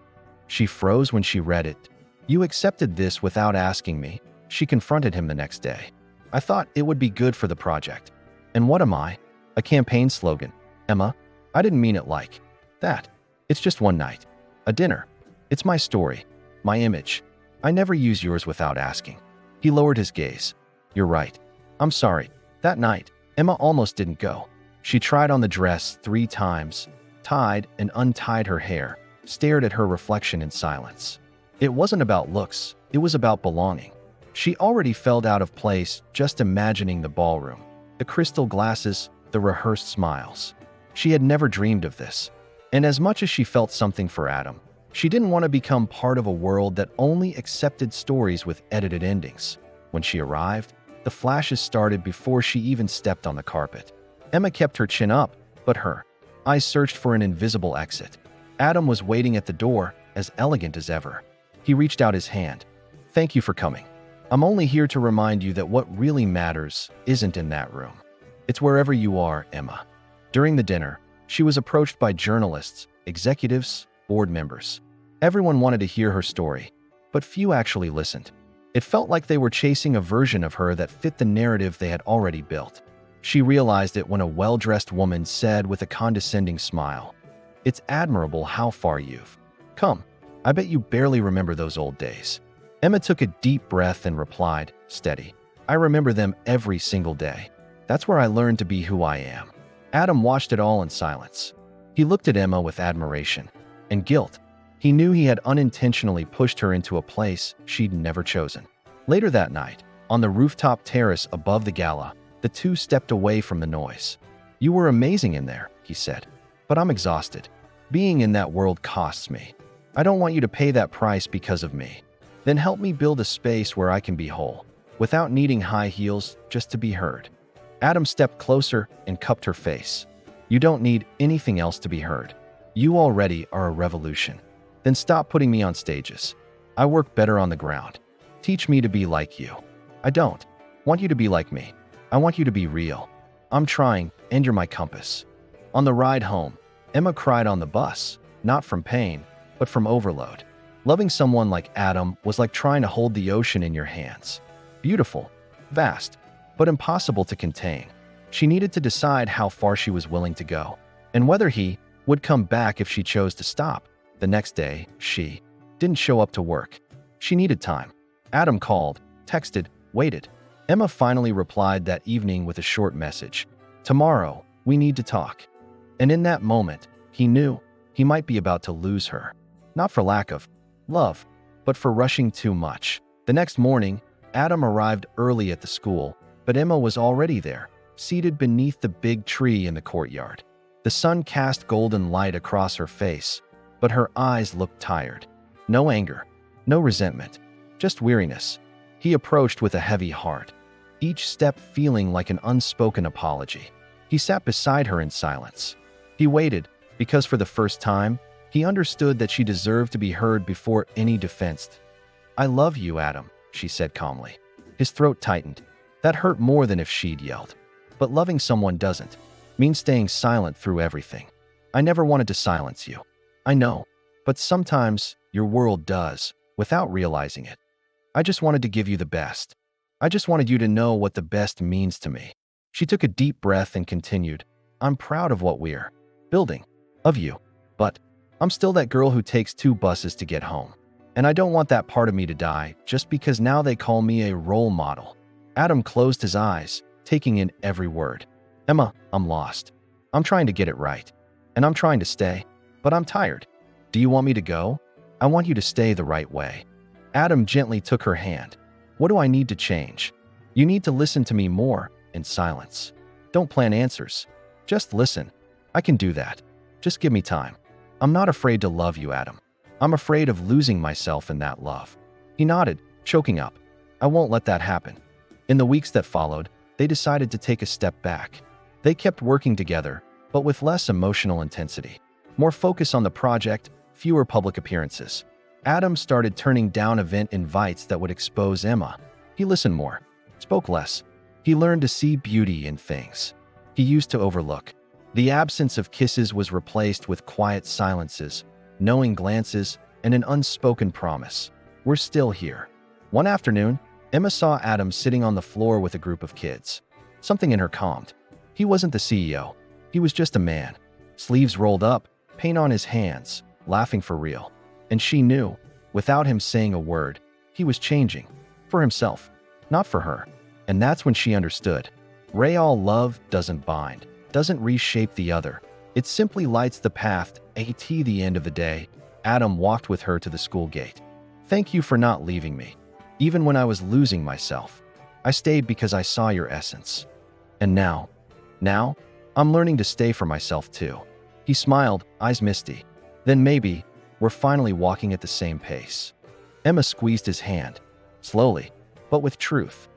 She froze when she read it. You accepted this without asking me, she confronted him the next day. I thought it would be good for the project. And what am I? A campaign slogan. Emma, I didn't mean it like that. It's just one night. A dinner. It's my story. My image. I never use yours without asking. He lowered his gaze. You're right. I'm sorry. That night, Emma almost didn't go. She tried on the dress 3 times, tied and untied her hair, stared at her reflection in silence. It wasn't about looks, it was about belonging. She already felt out of place just imagining the ballroom, the crystal glasses, the rehearsed smiles. She had never dreamed of this. And as much as she felt something for Adam, she didn't want to become part of a world that only accepted stories with edited endings. When she arrived, the flashes started before she even stepped on the carpet. Emma kept her chin up, but her eyes searched for an invisible exit. Adam was waiting at the door, as elegant as ever. He reached out his hand. Thank you for coming. I'm only here to remind you that what really matters isn't in that room. It's wherever you are, Emma. During the dinner, she was approached by journalists, executives, board members. Everyone wanted to hear her story, but few actually listened. It felt like they were chasing a version of her that fit the narrative they had already built. She realized it when a well-dressed woman said with a condescending smile, "It's admirable how far you've come. I bet you barely remember those old days." Emma took a deep breath and replied, steady, "I remember them every single day. That's where I learned to be who I am." Adam watched it all in silence. He looked at Emma with admiration and guilt. He knew he had unintentionally pushed her into a place she'd never chosen. Later that night, on the rooftop terrace above the gala, the two stepped away from the noise. "You were amazing in there," he said, "but I'm exhausted. Being in that world costs me. I don't want you to pay that price because of me. Then help me build a space where I can be whole, without needing high heels just to be heard." Adam stepped closer and cupped her face. "You don't need anything else to be heard. You already are a revolution. Then stop putting me on stages. I work better on the ground. Teach me to be like you. I don't want you to be like me. I want you to be real. I'm trying, and you're my compass." On the ride home, Emma cried on the bus, not from pain, but from overload. Loving someone like Adam was like trying to hold the ocean in your hands. Beautiful, vast, but impossible to contain. She needed to decide how far she was willing to go, and whether he would come back if she chose to stop. The next day, she didn't show up to work. She needed time. Adam called, texted, waited. Emma finally replied that evening with a short message. "Tomorrow, we need to talk." And in that moment, he knew he might be about to lose her. Not for lack of love, but for rushing too much. The next morning, Adam arrived early at the school, but Emma was already there, seated beneath the big tree in the courtyard. The sun cast golden light across her face, but her eyes looked tired. No anger, no resentment, just weariness. He approached with a heavy heart, each step feeling like an unspoken apology. He sat beside her in silence. He waited, because for the first time, he understood that she deserved to be heard before any defense. "I love you, Adam," she said calmly. His throat tightened. That hurt more than if she'd yelled. But loving someone doesn't mean staying silent through everything. "I never wanted to silence you. I know, but sometimes your world does, without realizing it. I just wanted to give you the best. I just wanted you to know what the best means to me." She took a deep breath and continued, "I'm proud of what we're building, of you, but I'm still that girl who takes 2 buses to get home. And I don't want that part of me to die just because now they call me a role model." Adam closed his eyes, taking in every word. "Emma, I'm lost. I'm trying to get it right. And I'm trying to stay, but I'm tired. Do you want me to go? I want you to stay the right way." Adam gently took her hand. "What do I need to change? You need to listen to me more," in silence. "Don't plan answers. Just listen. I can do that. Just give me time. I'm not afraid to love you, Adam. I'm afraid of losing myself in that love." He nodded, choking up. "I won't let that happen." In the weeks that followed, they decided to take a step back. They kept working together, but with less emotional intensity. More focus on the project, fewer public appearances. Adam started turning down event invites that would expose Emma. He listened more, spoke less. He learned to see beauty in things he used to overlook. The absence of kisses was replaced with quiet silences, knowing glances, and an unspoken promise. We're still here. One afternoon, Emma saw Adam sitting on the floor with a group of kids. Something in her calmed. He wasn't the CEO. He was just a man. Sleeves rolled up, paint on his hands, laughing for real. And she knew, without him saying a word, he was changing. For himself, not for her. And that's when she understood. Real love doesn't bind, doesn't reshape the other. It simply lights the path. At the end of the day, Adam walked with her to the school gate. Thank you for not leaving me. Even when I was losing myself, I stayed because I saw your essence. And now, I'm learning to stay for myself too. He smiled, eyes misty. Then maybe, we're finally walking at the same pace. Emma squeezed his hand, slowly, but with truth.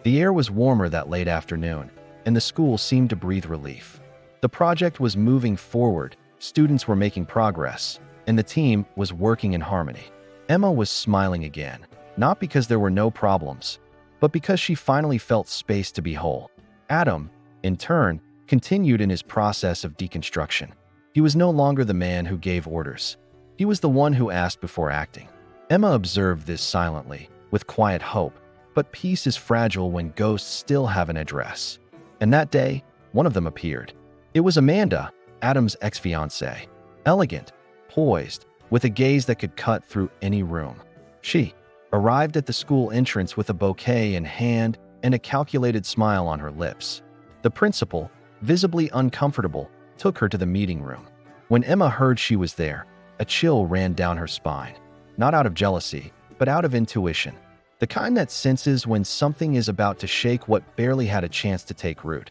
The air was warmer that late afternoon, and the school seemed to breathe relief. The project was moving forward, students were making progress, and the team was working in harmony. Emma was smiling again, not because there were no problems, but because she finally felt space to be whole. Adam, in turn, continued in his process of deconstruction. He was no longer the man who gave orders. He was the one who asked before acting. Emma observed this silently, with quiet hope, but peace is fragile when ghosts still have an address. And that day, one of them appeared. It was Amanda, Adam's ex-fiancée. Elegant, poised, with a gaze that could cut through any room. She arrived at the school entrance with a bouquet in hand and a calculated smile on her lips. The principal, visibly uncomfortable, took her to the meeting room. When Emma heard she was there, a chill ran down her spine. Not out of jealousy, but out of intuition. The kind that senses when something is about to shake what barely had a chance to take root.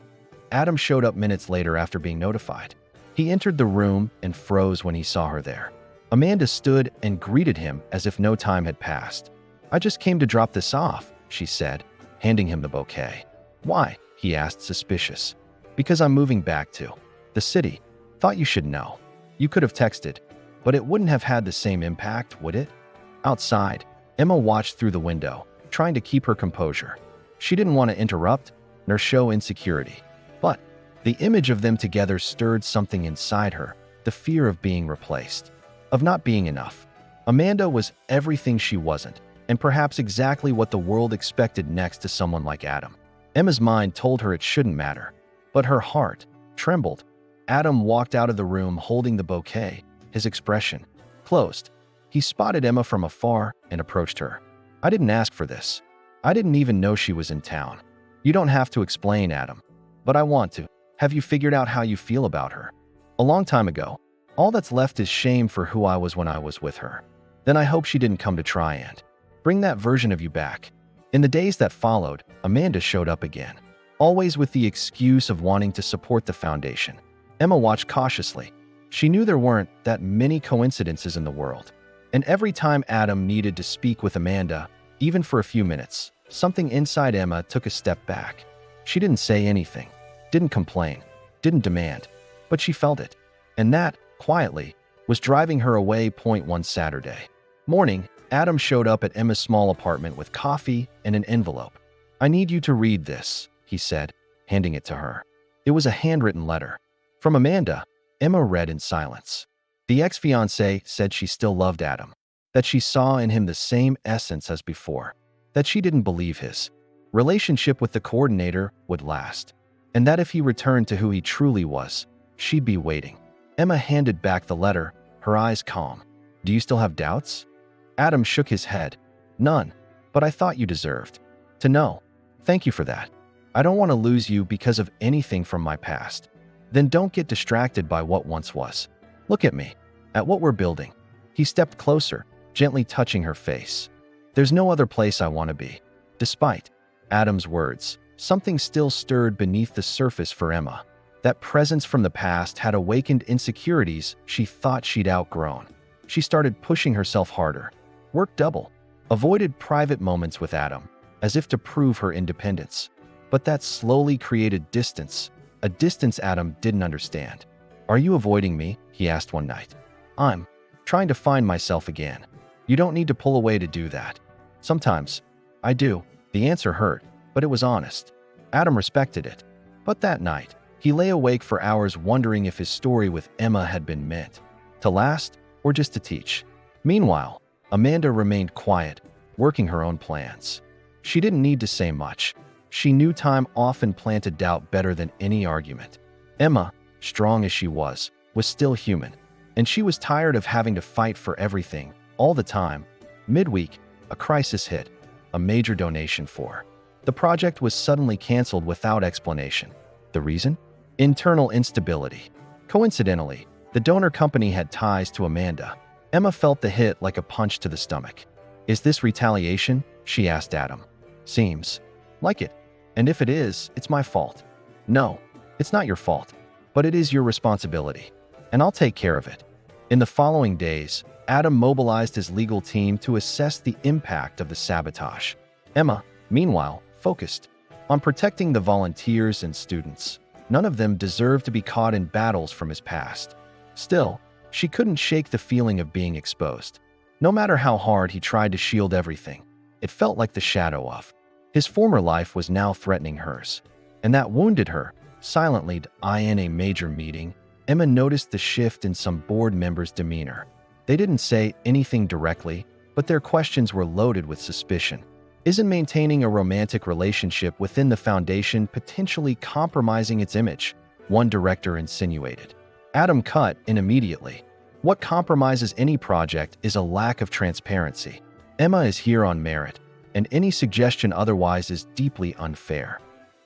Adam showed up minutes later after being notified. He entered the room and froze when he saw her there. Amanda stood and greeted him as if no time had passed. I just came to drop this off, she said, handing him the bouquet. Why? He asked, suspicious. Because I'm moving back to the city. Thought you should know. You could have texted, but it wouldn't have had the same impact, would it? Outside, Emma watched through the window, trying to keep her composure. She didn't want to interrupt, nor show insecurity. But the image of them together stirred something inside her, the fear of being replaced, of not being enough. Amanda was everything she wasn't, and perhaps exactly what the world expected next to someone like Adam. Emma's mind told her it shouldn't matter, but her heart trembled. Adam walked out of the room holding the bouquet, his expression closed. He spotted Emma from afar and approached her. I didn't ask for this. I didn't even know she was in town. You don't have to explain, Adam. But I want to. Have you figured out how you feel about her? A long time ago. All that's left is shame for who I was when I was with her. Then I hope she didn't come to try and bring that version of you back. In the days that followed, Amanda showed up again, always with the excuse of wanting to support the foundation. Emma watched cautiously. She knew there weren't that many coincidences in the world. And every time Adam needed to speak with Amanda, even for a few minutes, something inside Emma took a step back. She didn't say anything, didn't complain, didn't demand, but she felt it. And that, quietly, was driving her away. One Saturday morning, Adam showed up at Emma's small apartment with coffee and an envelope. I need you to read this, he said, handing it to her. It was a handwritten letter. From Amanda. Emma read in silence. The ex-fiancée said she still loved Adam, that she saw in him the same essence as before, that she didn't believe his relationship with the coordinator would last, and that if he returned to who he truly was, she'd be waiting. Emma handed back the letter, her eyes calm. Do you still have doubts? Adam shook his head. None, but I thought you deserved to know. Thank you for that. I don't want to lose you because of anything from my past. Then don't get distracted by what once was. Look at me, at what we're building. He stepped closer, gently touching her face. There's no other place I want to be. Despite Adam's words, something still stirred beneath the surface for Emma. That presence from the past had awakened insecurities she thought she'd outgrown. She started pushing herself harder, worked double, avoided private moments with Adam, as if to prove her independence. But that slowly created distance, a distance Adam didn't understand. "Are you avoiding me?" he asked one night. "I'm trying to find myself again." "You don't need to pull away to do that." "Sometimes I do." The answer hurt, but it was honest. Adam respected it. But that night, he lay awake for hours wondering if his story with Emma had been meant to last or just to teach. Meanwhile, Amanda remained quiet, working her own plans. She didn't need to say much. She knew time often planted doubt better than any argument. Emma, strong as she was still human, and she was tired of having to fight for everything, all the time. Midweek, a crisis hit. A major donation for the project was suddenly canceled without explanation. The reason? Internal instability. Coincidentally, the donor company had ties to Amanda. Emma felt the hit like a punch to the stomach. "Is this retaliation?" she asked Adam. "Seems like it. And if it is, it's my fault." "No, it's not your fault. But it is your responsibility. And I'll take care of it." In the following days, Adam mobilized his legal team to assess the impact of the sabotage. Emma, meanwhile, focused on protecting the volunteers and students. None of them deserved to be caught in battles from his past. Still, she couldn't shake the feeling of being exposed. No matter how hard he tried to shield everything, it felt like the shadow of his former life was now threatening hers. And that wounded her. Silently, in a major meeting, Emma noticed the shift in some board members' demeanor. They didn't say anything directly, but their questions were loaded with suspicion. Isn't maintaining a romantic relationship within the foundation potentially compromising its image? One director insinuated. Adam cut in immediately. What compromises any project is a lack of transparency. Emma is here on merit, and any suggestion otherwise is deeply unfair.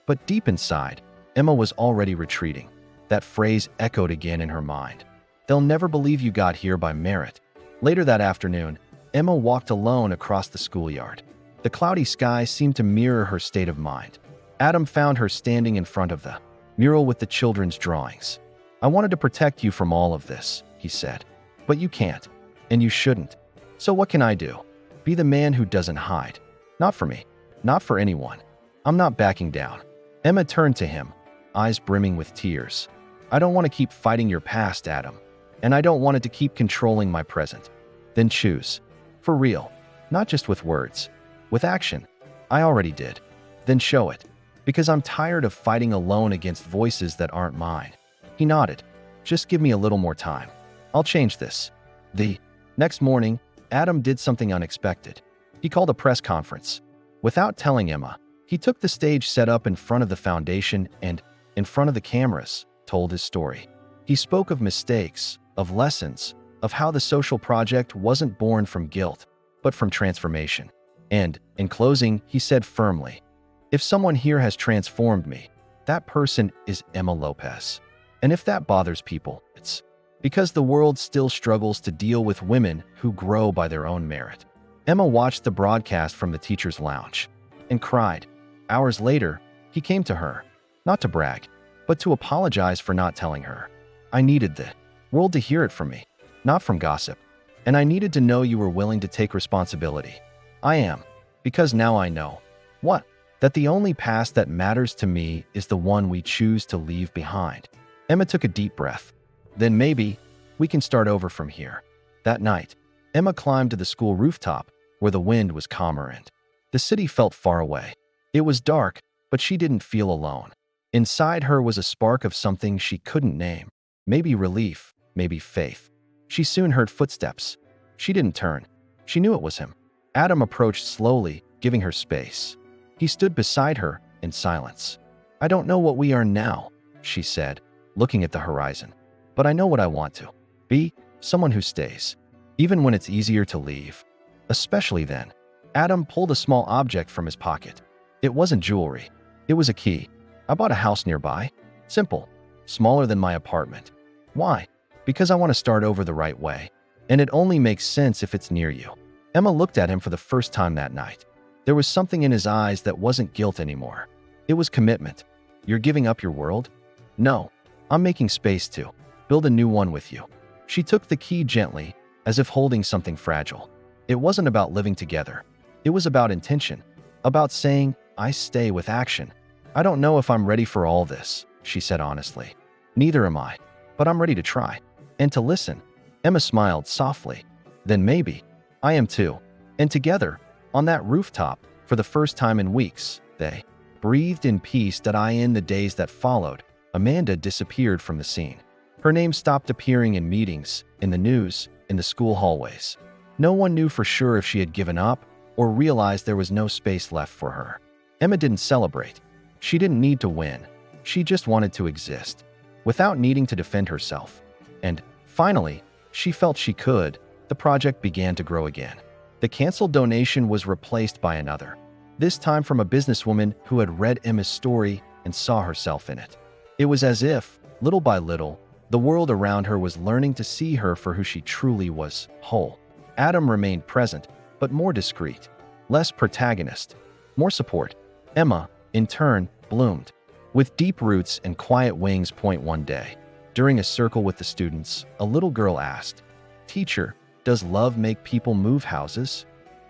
But deep inside, Emma was already retreating. That phrase echoed again in her mind. "They'll never believe you got here by merit." Later that afternoon, Emma walked alone across the schoolyard. The cloudy sky seemed to mirror her state of mind. Adam found her standing in front of the mural with the children's drawings. "I wanted to protect you from all of this," he said. "But you can't, and you shouldn't. So what can I do? Be the man who doesn't hide. Not for me, not for anyone. I'm not backing down." Emma turned to him, eyes brimming with tears. "I don't want to keep fighting your past, Adam. And I don't want it to keep controlling my present." "Then choose. For real. Not just with words. With action." "I already did." "Then show it. Because I'm tired of fighting alone against voices that aren't mine." He nodded. "Just give me a little more time. I'll change this." The next morning, Adam did something unexpected. He called a press conference. Without telling Emma, he took the stage set up in front of the foundation and, in front of the cameras, told his story. He spoke of mistakes, of lessons, of how the social project wasn't born from guilt, but from transformation. And, in closing, he said firmly, "If someone here has transformed me, that person is Emma Lopez. And if that bothers people, it's because the world still struggles to deal with women who grow by their own merit." Emma watched the broadcast from the teacher's lounge and cried. Hours later, he came to her, not to brag, but to apologize for not telling her. "I needed the world to hear it from me, not from gossip. And I needed to know you were willing to take responsibility. I am, because now I know." "What?" "That the only past that matters to me is the one we choose to leave behind." Emma took a deep breath. "Then maybe we can start over from here." That night, Emma climbed to the school rooftop where the wind was calmer and the city felt far away. It was dark, but she didn't feel alone. Inside her was a spark of something she couldn't name. Maybe relief, maybe faith. She soon heard footsteps. She didn't turn. She knew it was him. Adam approached slowly, giving her space. He stood beside her in silence. "I don't know what we are now," she said, looking at the horizon. "But I know what I want to be, someone who stays, even when it's easier to leave. Especially then." Adam pulled a small object from his pocket. It wasn't jewelry. It was a key. "I bought a house nearby. Simple. Smaller than my apartment." "Why?" "Because I want to start over the right way. And it only makes sense if it's near you." Emma looked at him for the first time that night. There was something in his eyes that wasn't guilt anymore. It was commitment. "You're giving up your world?" "No. I'm making space to build a new one with you." She took the key gently, as if holding something fragile. It wasn't about living together. It was about intention. About saying, "I stay," with action. "I don't know if I'm ready for all this," she said honestly. "Neither am I. but I'm ready to try. And to listen. Emma smiled softly. Then maybe. I am too. And together, on that rooftop, for the first time in weeks, they breathed in peace. In the days that followed, Amanda disappeared from the scene. Her name stopped appearing in meetings, in the news, in the school hallways. No one knew for sure if she had given up or realized there was no space left for her. Emma didn't celebrate. She didn't need to win. She just wanted to exist, without needing to defend herself. And finally, she felt she could. The project began to grow again. The canceled donation was replaced by another, this time from a businesswoman who had read Emma's story and saw herself in it. It was as if, little by little, the world around her was learning to see her for who she truly was, whole. Adam remained present, but more discreet, less protagonist, more support. Emma, in turn, bloomed. With deep roots and quiet wings. One day, during a circle with the students, a little girl asked, "Teacher, does love make people move houses?"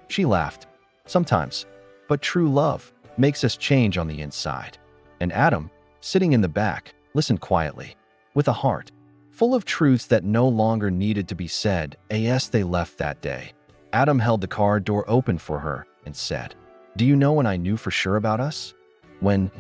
She laughed. "Sometimes. But true love makes us change on the inside." And Adam, sitting in the back, listened quietly, with a heart full of truths that no longer needed to be said. As they left that day, Adam held the car door open for her and said, "Do you know when I knew for sure about us? When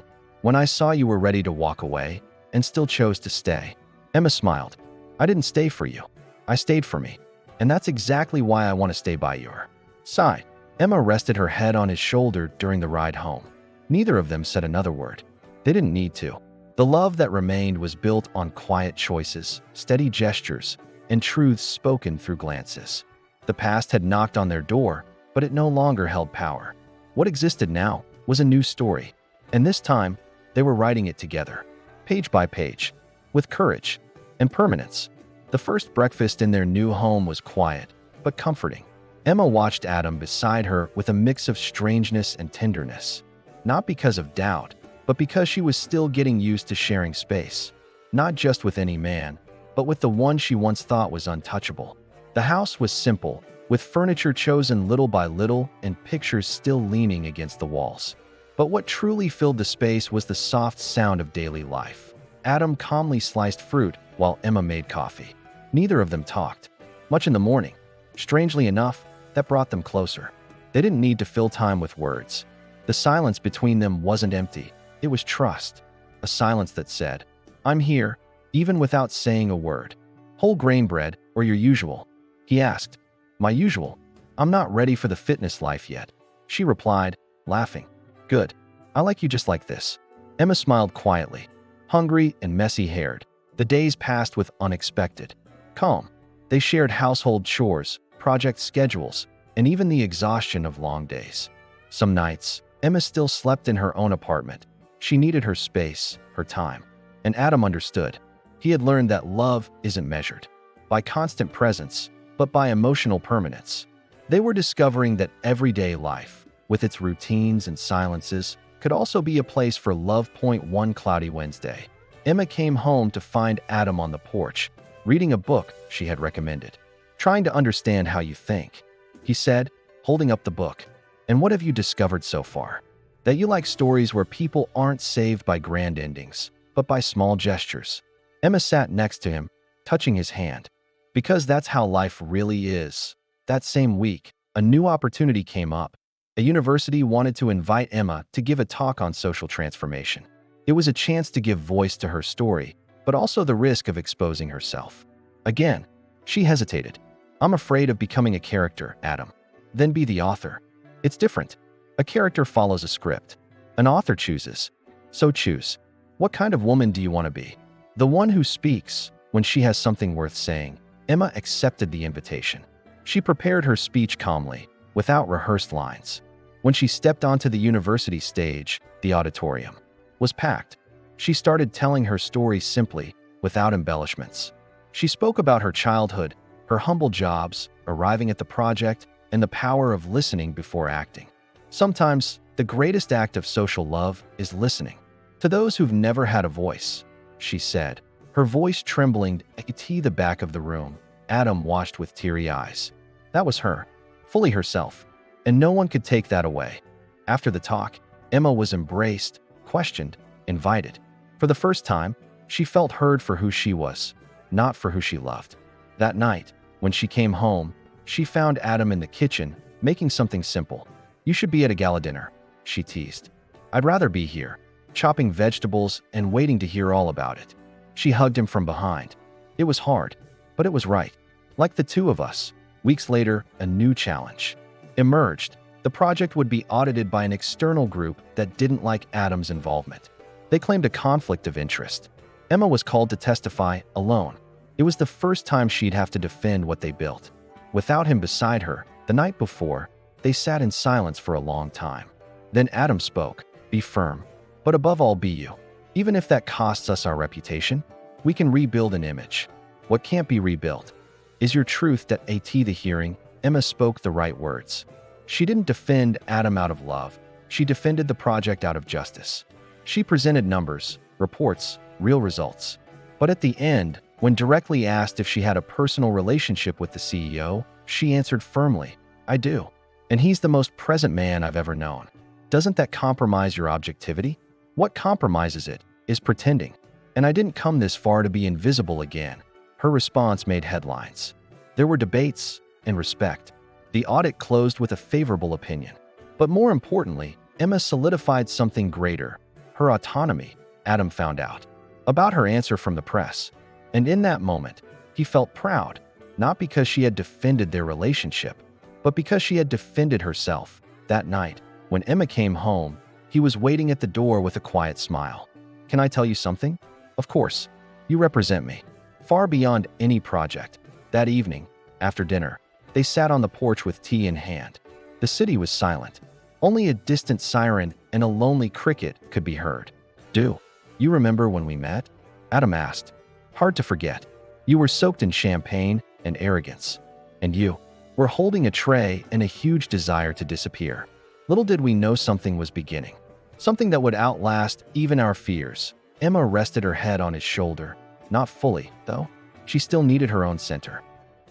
I saw you were ready to walk away and still chose to stay." Emma smiled. "I didn't stay for you. I stayed for me. And that's exactly why I want to stay by your side." Emma rested her head on his shoulder during the ride home. Neither of them said another word. They didn't need to. The love that remained was built on quiet choices, steady gestures, and truths spoken through glances. The past had knocked on their door, but it no longer held power. What existed now was a new story, and this time, they were writing it together, page by page, with courage and permanence. The first breakfast in their new home was quiet, but comforting. Emma watched Adam beside her with a mix of strangeness and tenderness, not because of doubt, but because she was still getting used to sharing space, not just with any man, but with the one she once thought was untouchable. The house was simple, with furniture chosen little by little and pictures still leaning against the walls. But what truly filled the space was the soft sound of daily life. Adam calmly sliced fruit while Emma made coffee. Neither of them talked much in the morning. Strangely enough, that brought them closer. They didn't need to fill time with words. The silence between them wasn't empty. It was trust. A silence that said, "I'm here," even without saying a word. "Whole grain bread or your usual?" he asked. "My usual. I'm not ready for the fitness life yet," she replied, laughing. "Good. I like you just like this." Emma smiled quietly. Hungry and messy-haired, the days passed with unexpected calm. They shared household chores, project schedules, and even the exhaustion of long days. Some nights, Emma still slept in her own apartment. She needed her space, her time. And Adam understood. He had learned that love isn't measured by constant presence, but by emotional permanence. They were discovering that everyday life, with its routines and silences, could also be a place for love. One cloudy Wednesday, Emma came home to find Adam on the porch, reading a book she had recommended. "Trying to understand how you think," he said, holding up the book. "And what have you discovered so far?" "That you like stories where people aren't saved by grand endings, but by small gestures." Emma sat next to him, touching his hand. "Because that's how life really is." That same week, a new opportunity came up. A university wanted to invite Emma to give a talk on social transformation. It was a chance to give voice to her story, but also the risk of exposing herself. Again, she hesitated. "I'm afraid of becoming a character, Adam. Then be the author." "It's different. A character follows a script. An author chooses. So choose. What kind of woman do you want to be?" "The one who speaks when she has something worth saying." Emma accepted the invitation. She prepared her speech calmly, without rehearsed lines. When she stepped onto the university stage, the auditorium was packed. She started telling her story simply, without embellishments. She spoke about her childhood, her humble jobs, arriving at the project, and the power of listening before acting. Sometimes, the greatest act of social love is listening. "To those who've never had a voice," she said, her voice trembling to the back of the room. Adam watched with teary eyes. That was her, fully herself, and no one could take that away. After the talk, Emma was embraced, questioned, invited. For the first time, she felt heard for who she was. not for who she loved. That night, when she came home, she found Adam in the kitchen, making something simple. "You should be at a gala dinner," she teased. "I'd rather be here, chopping vegetables and waiting to hear all about it." She hugged him from behind. It was hard, but it was right. Like the two of us. Weeks later, a new challenge emerged. The project would be audited by an external group that didn't like Adam's involvement. They claimed a conflict of interest. Emma was called to testify alone. It was the first time she'd have to defend what they built. Without him beside her, the night before, they sat in silence for a long time. Then Adam spoke. "Be firm, but above all, be you. Even if that costs us our reputation, we can rebuild an image. What can't be rebuilt is your truth." At the hearing, Emma spoke the right words. She didn't defend Adam out of love. She defended the project out of justice. She presented numbers, reports, real results. But at the end, when directly asked if she had a personal relationship with the CEO, she answered firmly, "I do. And he's the most present man I've ever known." Doesn't that compromise your objectivity? What compromises it is pretending. "And I didn't come this far to be invisible again." Her response made headlines. There were debates and respect. The audit closed with a favorable opinion. But more importantly, Emma solidified something greater, her autonomy. Adam found out about her answer from the press. And in that moment, he felt proud, not because she had defended their relationship, but because she had defended herself. That night, when Emma came home, he was waiting at the door with a quiet smile. "Can I tell you something?" "Of course. You represent me. Far beyond any project." That evening, after dinner, they sat on the porch with tea in hand. The city was silent. Only a distant siren and a lonely cricket could be heard. "Do you remember when we met?" Adam asked. "Hard to forget. You were soaked in champagne and arrogance. And you were holding a tray and a huge desire to disappear. Little did we know something was beginning. Something that would outlast even our fears." Emma rested her head on his shoulder. Not fully, though. She still needed her own center.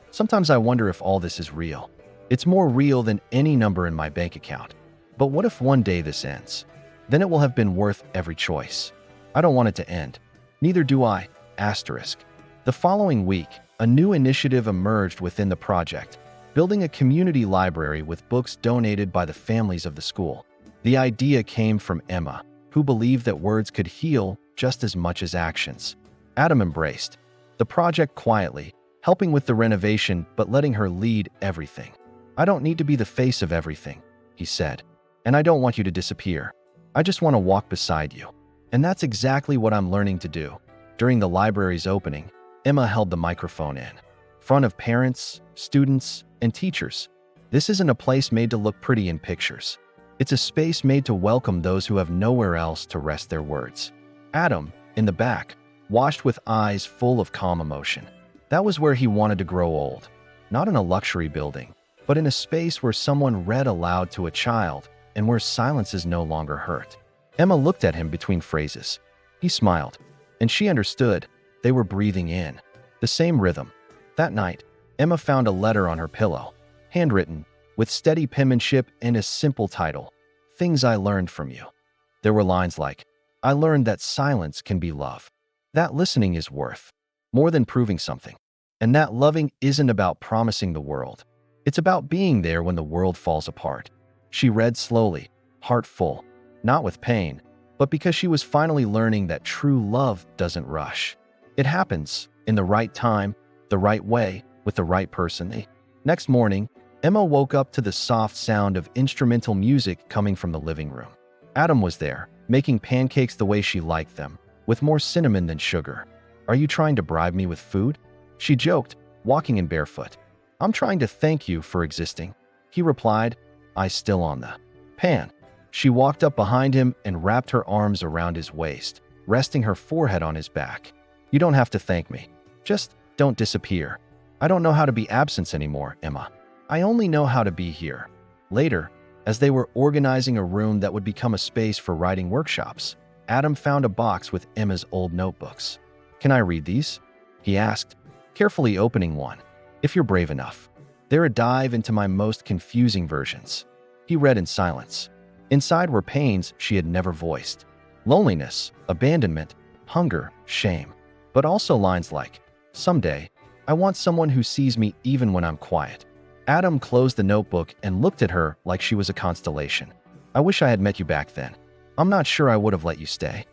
"Sometimes I wonder if all this is real. It's more real than any number in my bank account. But what if one day this ends? Then it will have been worth every choice. I don't want it to end. Neither do I. Asterisk." The following week, a new initiative emerged within the project, building a community library with books donated by the families of the school. The idea came from Emma, who believed that words could heal just as much as actions. Adam embraced the project quietly, helping with the renovation but letting her lead everything. "I don't need to be the face of everything," he said. "And I don't want you to disappear. I just want to walk beside you." And that's exactly what I'm learning to do. During the library's opening, Emma held the microphone in front of parents, students, and teachers. This isn't a place made to look pretty in pictures. It's a space made to welcome those who have nowhere else to rest their words. Adam, in the back, watched with eyes full of calm emotion. That was where he wanted to grow old. Not in a luxury building, but in a space where someone read aloud to a child and where silences no longer hurt. Emma looked at him between phrases. He smiled, and she understood. They were breathing in the same rhythm. That night, Emma found a letter on her pillow, handwritten, with steady penmanship and a simple title, "Things I Learned from You." There were lines like, "I learned that silence can be love. That listening is worth more than proving something. And that loving isn't about promising the world. It's about being there when the world falls apart." She read slowly, heart full, not with pain, but because she was finally learning that true love doesn't rush. It happens in the right time, the right way, with the right person. The next morning, Emma woke up to the soft sound of instrumental music coming from the living room. Adam was there, making pancakes the way she liked them, with more cinnamon than sugar. "Are you trying to bribe me with food?" she joked, walking in barefoot. "I'm trying to thank you for existing," he replied, eyes still on the pan. She walked up behind him and wrapped her arms around his waist, resting her forehead on his back. "You don't have to thank me. Just don't disappear. I don't know how to be absent anymore, Emma. I only know how to be here." Later, as they were organizing a room that would become a space for writing workshops, Adam found a box with Emma's old notebooks. "Can I read these?" he asked, carefully opening one. "If you're brave enough." They're a dive into my most confusing versions. He read in silence. Inside were pains she had never voiced. Loneliness, abandonment, hunger, shame. But also lines like, Someday, I want someone who sees me even when I'm quiet. Adam closed the notebook and looked at her like she was a constellation. I wish I had met you back then. I'm not sure I would have let you stay.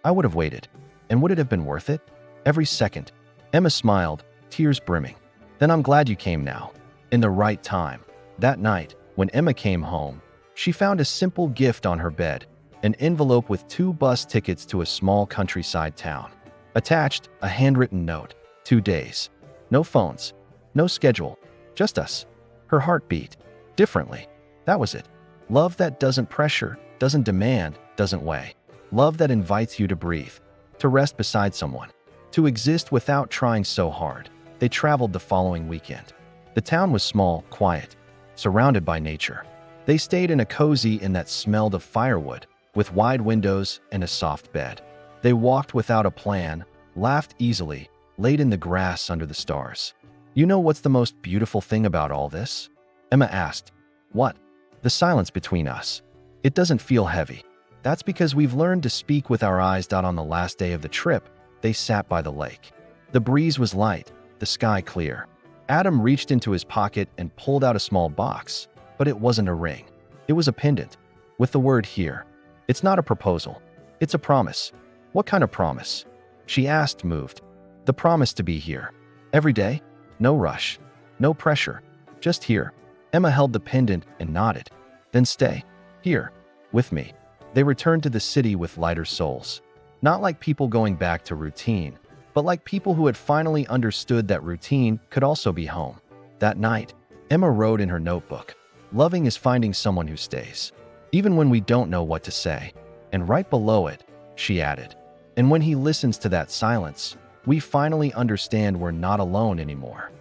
I would have waited. And would it have been worth it? Every second. Emma smiled, tears brimming. Then I'm glad you came now. In the right time. That night, when Emma came home, she found a simple gift on her bed, an envelope with 2 bus tickets to a small countryside town. Attached, a handwritten note. 2 days. No phones. No schedule. Just us. Her heart beat. Differently. That was it. Love that doesn't pressure, doesn't demand, doesn't weigh. Love that invites you to breathe, to rest beside someone, to exist without trying so hard. They traveled the following weekend. The town was small, quiet, surrounded by nature. They stayed in a cozy inn that smelled of firewood, with wide windows and a soft bed. They walked without a plan, laughed easily, laid in the grass under the stars. You know what's the most beautiful thing about all this? Emma asked. What? The silence between us. It doesn't feel heavy. That's because we've learned to speak with our eyes. On the last day of the trip, they sat by the lake. The breeze was light, the sky clear. Adam reached into his pocket and pulled out a small box, but it wasn't a ring. It was a pendant, with the word here. It's not a proposal. It's a promise. What kind of promise? She asked, moved. The promise to be here. Every day? No rush. No pressure. Just here. Emma held the pendant and nodded. Then stay. Here. With me. They returned to the city with lighter souls. Not like people going back to routine, but like people who had finally understood that routine could also be home. That night, Emma wrote in her notebook, "Loving is finding someone who stays, even when we don't know what to say." And right below it, she added, "And when he listens to that silence, we finally understand we're not alone anymore."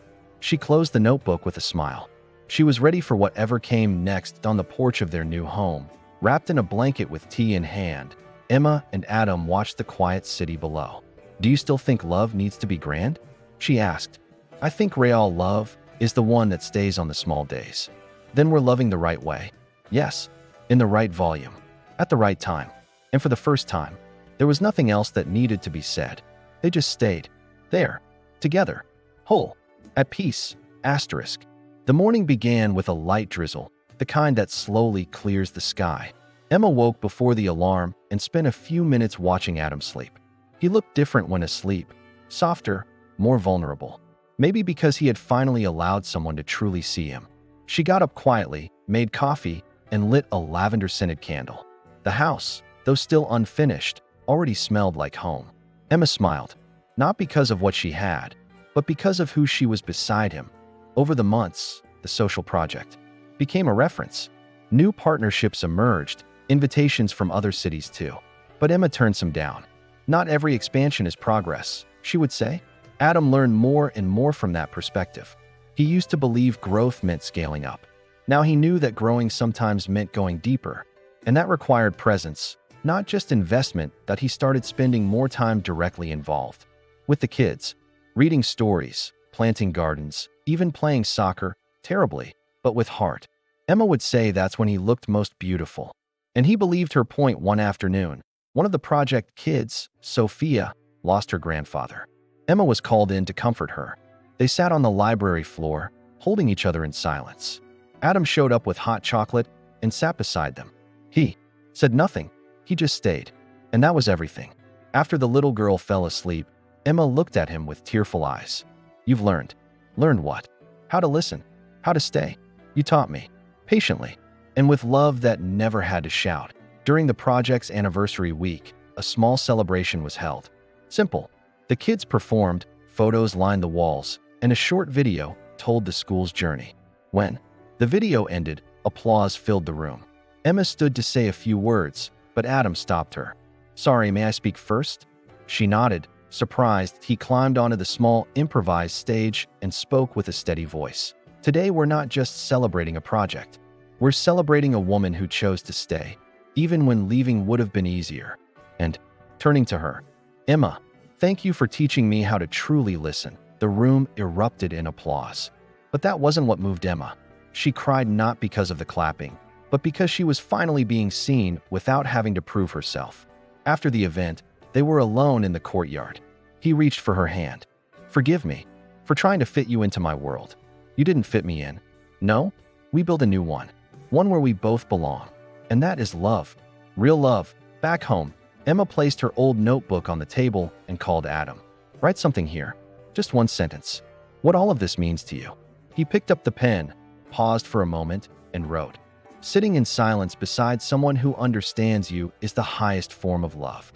She closed the notebook with a smile. She was ready for whatever came next. On the porch of their new home, wrapped in a blanket with tea in hand, Emma and Adam watched the quiet city below. "Do you still think love needs to be grand?" she asked. "I think real love is the one that stays on the small days. Then we're loving the right way. Yes, in the right volume, at the right time." And for the first time, there was nothing else that needed to be said. They just stayed. There. Together. Whole. At peace. Asterisk. The morning began with a light drizzle, the kind that slowly clears the sky. Emma woke before the alarm and spent a few minutes watching Adam sleep. He looked different when asleep. Softer, more vulnerable. Maybe because he had finally allowed someone to truly see him. She got up quietly, made coffee, and lit a lavender-scented candle. The house, though still unfinished, already smelled like home. Emma smiled, not because of what she had, but because of who she was beside him. Over the months, the social project became a reference. New partnerships emerged, invitations from other cities too. But Emma turned some down. Not every expansion is progress, she would say. Adam learned more and more from that perspective. He used to believe growth meant scaling up. Now he knew that growing sometimes meant going deeper, and that required presence, not just investment. That he started spending more time directly involved. With the kids, reading stories, planting gardens, even playing soccer, terribly, but with heart. Emma would say that's when he looked most beautiful. And he believed her point. One afternoon, one of the project kids, Sophia, lost her grandfather. Emma was called in to comfort her. They sat on the library floor, holding each other in silence. Adam showed up with hot chocolate and sat beside them. He said nothing. He just stayed. And that was everything. After the little girl fell asleep, Emma looked at him with tearful eyes. "You've learned." "Learned what?" "How to listen. How to stay. You taught me." Patiently. And with love that never had to shout. During the project's anniversary week, a small celebration was held. Simple. The kids performed, photos lined the walls, and a short video told the school's journey. When the video ended, applause filled the room. Emma stood to say a few words, but Adam stopped her. "Sorry, may I speak first?" She nodded. Surprised, he climbed onto the small, improvised stage and spoke with a steady voice. "Today we're not just celebrating a project. We're celebrating a woman who chose to stay, even when leaving would have been easier." And, turning to her, "Emma, thank you for teaching me how to truly listen." The room erupted in applause. But that wasn't what moved Emma. She cried not because of the clapping, but because she was finally being seen without having to prove herself. After the event, they were alone in the courtyard. He reached for her hand. Forgive me for trying to fit you into my world. You didn't fit me in. No, we build a new one. One where we both belong. And that is love. Real love. Back home, Emma placed her old notebook on the table and called Adam. Write something here. Just one sentence. What all of this means to you. He picked up the pen, paused for a moment, and wrote. Sitting in silence beside someone who understands you is the highest form of love.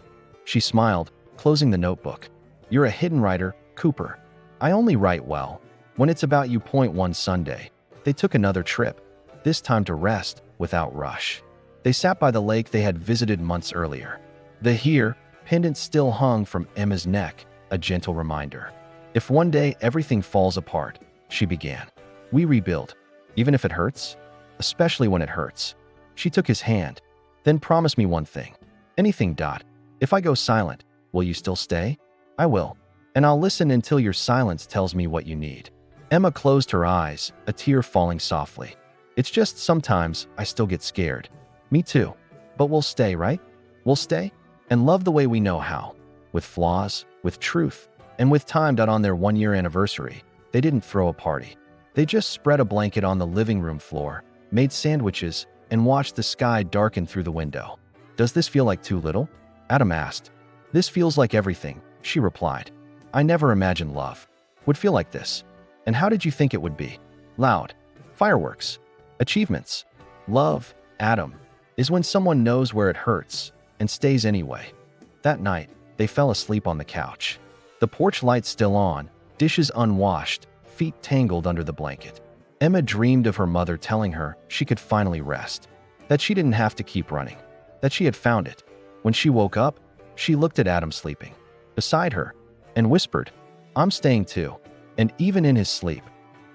She smiled, closing the notebook. You're a hidden writer, Cooper. I only write well when it's about you. One Sunday, they took another trip, this time to rest without rush. They sat by the lake they had visited months earlier. The here pendant still hung from Emma's neck, a gentle reminder. If one day everything falls apart, she began. We rebuild, even if it hurts, especially when it hurts. She took his hand. Then promise me one thing. Anything. If I go silent, will you still stay? I will. And I'll listen until your silence tells me what you need. Emma closed her eyes, a tear falling softly. It's just sometimes I still get scared. Me too. But we'll stay, right? We'll stay and love the way we know how. With flaws, with truth, and with time. On their 1-year anniversary, they didn't throw a party. They just spread a blanket on the living room floor, made sandwiches, and watched the sky darken through the window. Does this feel like too little? Adam asked. This feels like everything, she replied. I never imagined love would feel like this. And how did you think it would be? Loud. Fireworks. Achievements. Love, Adam, is when someone knows where it hurts and stays anyway. That night, they fell asleep on the couch. The porch light still on, dishes unwashed, feet tangled under the blanket. Emma dreamed of her mother telling her she could finally rest, that she didn't have to keep running, that she had found it. When she woke up, she looked at Adam sleeping beside her and whispered, I'm staying too. And even in his sleep,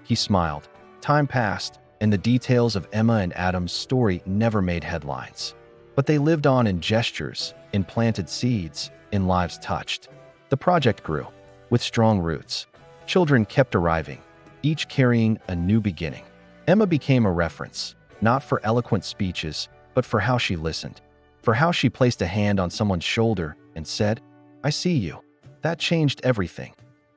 he smiled. Time passed, and the details of Emma and Adam's story never made headlines. But they lived on in gestures, in planted seeds, in lives touched. The project grew, with strong roots. Children kept arriving, each carrying a new beginning. Emma became a reference, not for eloquent speeches, but for how she listened, for how she placed a hand on someone's shoulder and said, I see you. That changed everything.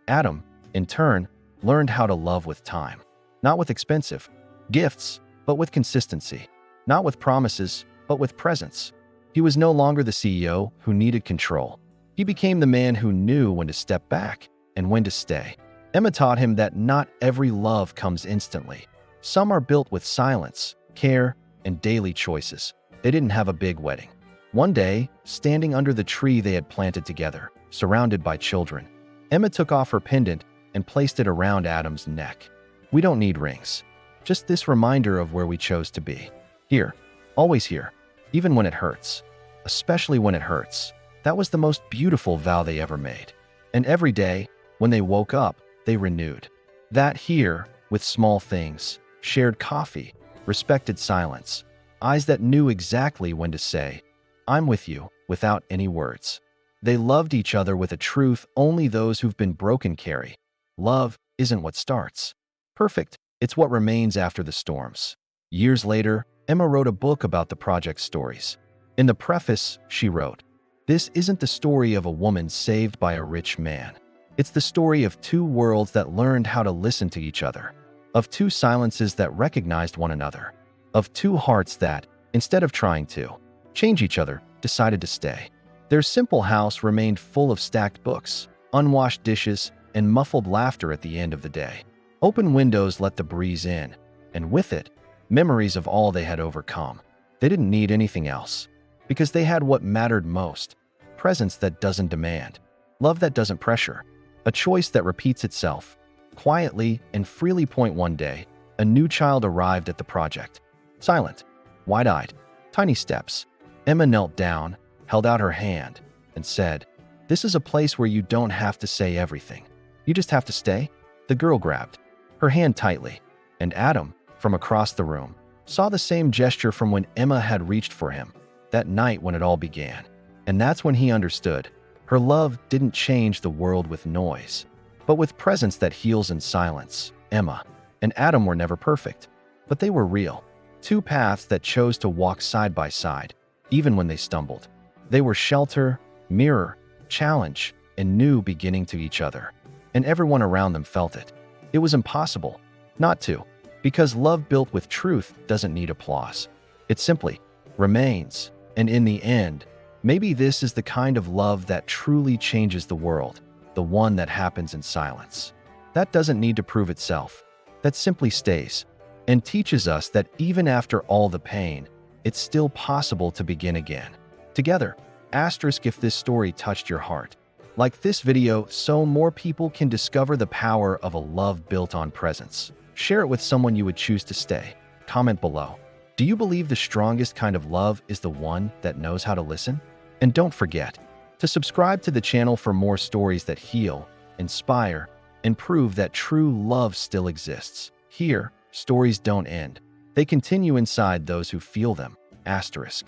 Adam, in turn, learned how to love with time. Not with expensive gifts, but with consistency. Not with promises, but with presence. He was no longer the CEO who needed control. He became the man who knew when to step back and when to stay. Emma taught him that not every love comes instantly. Some are built with silence, care, and daily choices. They didn't have a big wedding. One day, standing under the tree they had planted together, surrounded by children, Emma took off her pendant and placed it around Adam's neck. We don't need rings. Just this reminder of where we chose to be. Here. Always here. Even when it hurts. Especially when it hurts. That was the most beautiful vow they ever made. And every day, when they woke up, they renewed. That here, with small things, shared coffee, respected silence, eyes that knew exactly when to say, I'm with you, without any words. They loved each other with a truth only those who've been broken carry. Love isn't what starts perfect, it's what remains after the storms. Years later, Emma wrote a book about the project's stories. In the preface, she wrote, This isn't the story of a woman saved by a rich man. It's the story of two worlds that learned how to listen to each other, of two silences that recognized one another, of two hearts that, instead of trying to change each other, decided to stay. Their simple house remained full of stacked books, unwashed dishes, and muffled laughter at the end of the day. Open windows let the breeze in, and with it, memories of all they had overcome. They didn't need anything else, because they had what mattered most: presence that doesn't demand, love that doesn't pressure, a choice that repeats itself. Quietly and freely. One day, a new child arrived at the project. Silent, wide-eyed, tiny steps. Emma knelt down, held out her hand, and said, This is a place where you don't have to say everything. You just have to stay. The girl grabbed her hand tightly, and Adam, from across the room, saw the same gesture from when Emma had reached for him, that night when it all began. And that's when he understood. Her love didn't change the world with noise, but with presence that heals in silence. Emma and Adam were never perfect, but they were real. Two paths that chose to walk side by side, even when they stumbled. They were shelter, mirror, challenge, and new beginning to each other. and everyone around them felt it. It was impossible not to, because love built with truth doesn't need applause. It simply remains. And in the end, maybe this is the kind of love that truly changes the world, the one that happens in silence. That doesn't need to prove itself. That simply stays and teaches us that even after all the pain, it's still possible to begin again. Together, asterisk if this story touched your heart. Like this video so more people can discover the power of a love built on presence. Share it with someone you would choose to stay. Comment below. Do you believe the strongest kind of love is the one that knows how to listen? And don't forget to subscribe to the channel for more stories that heal, inspire, and prove that true love still exists. Here, stories don't end. They continue inside those who feel them. Asterisk.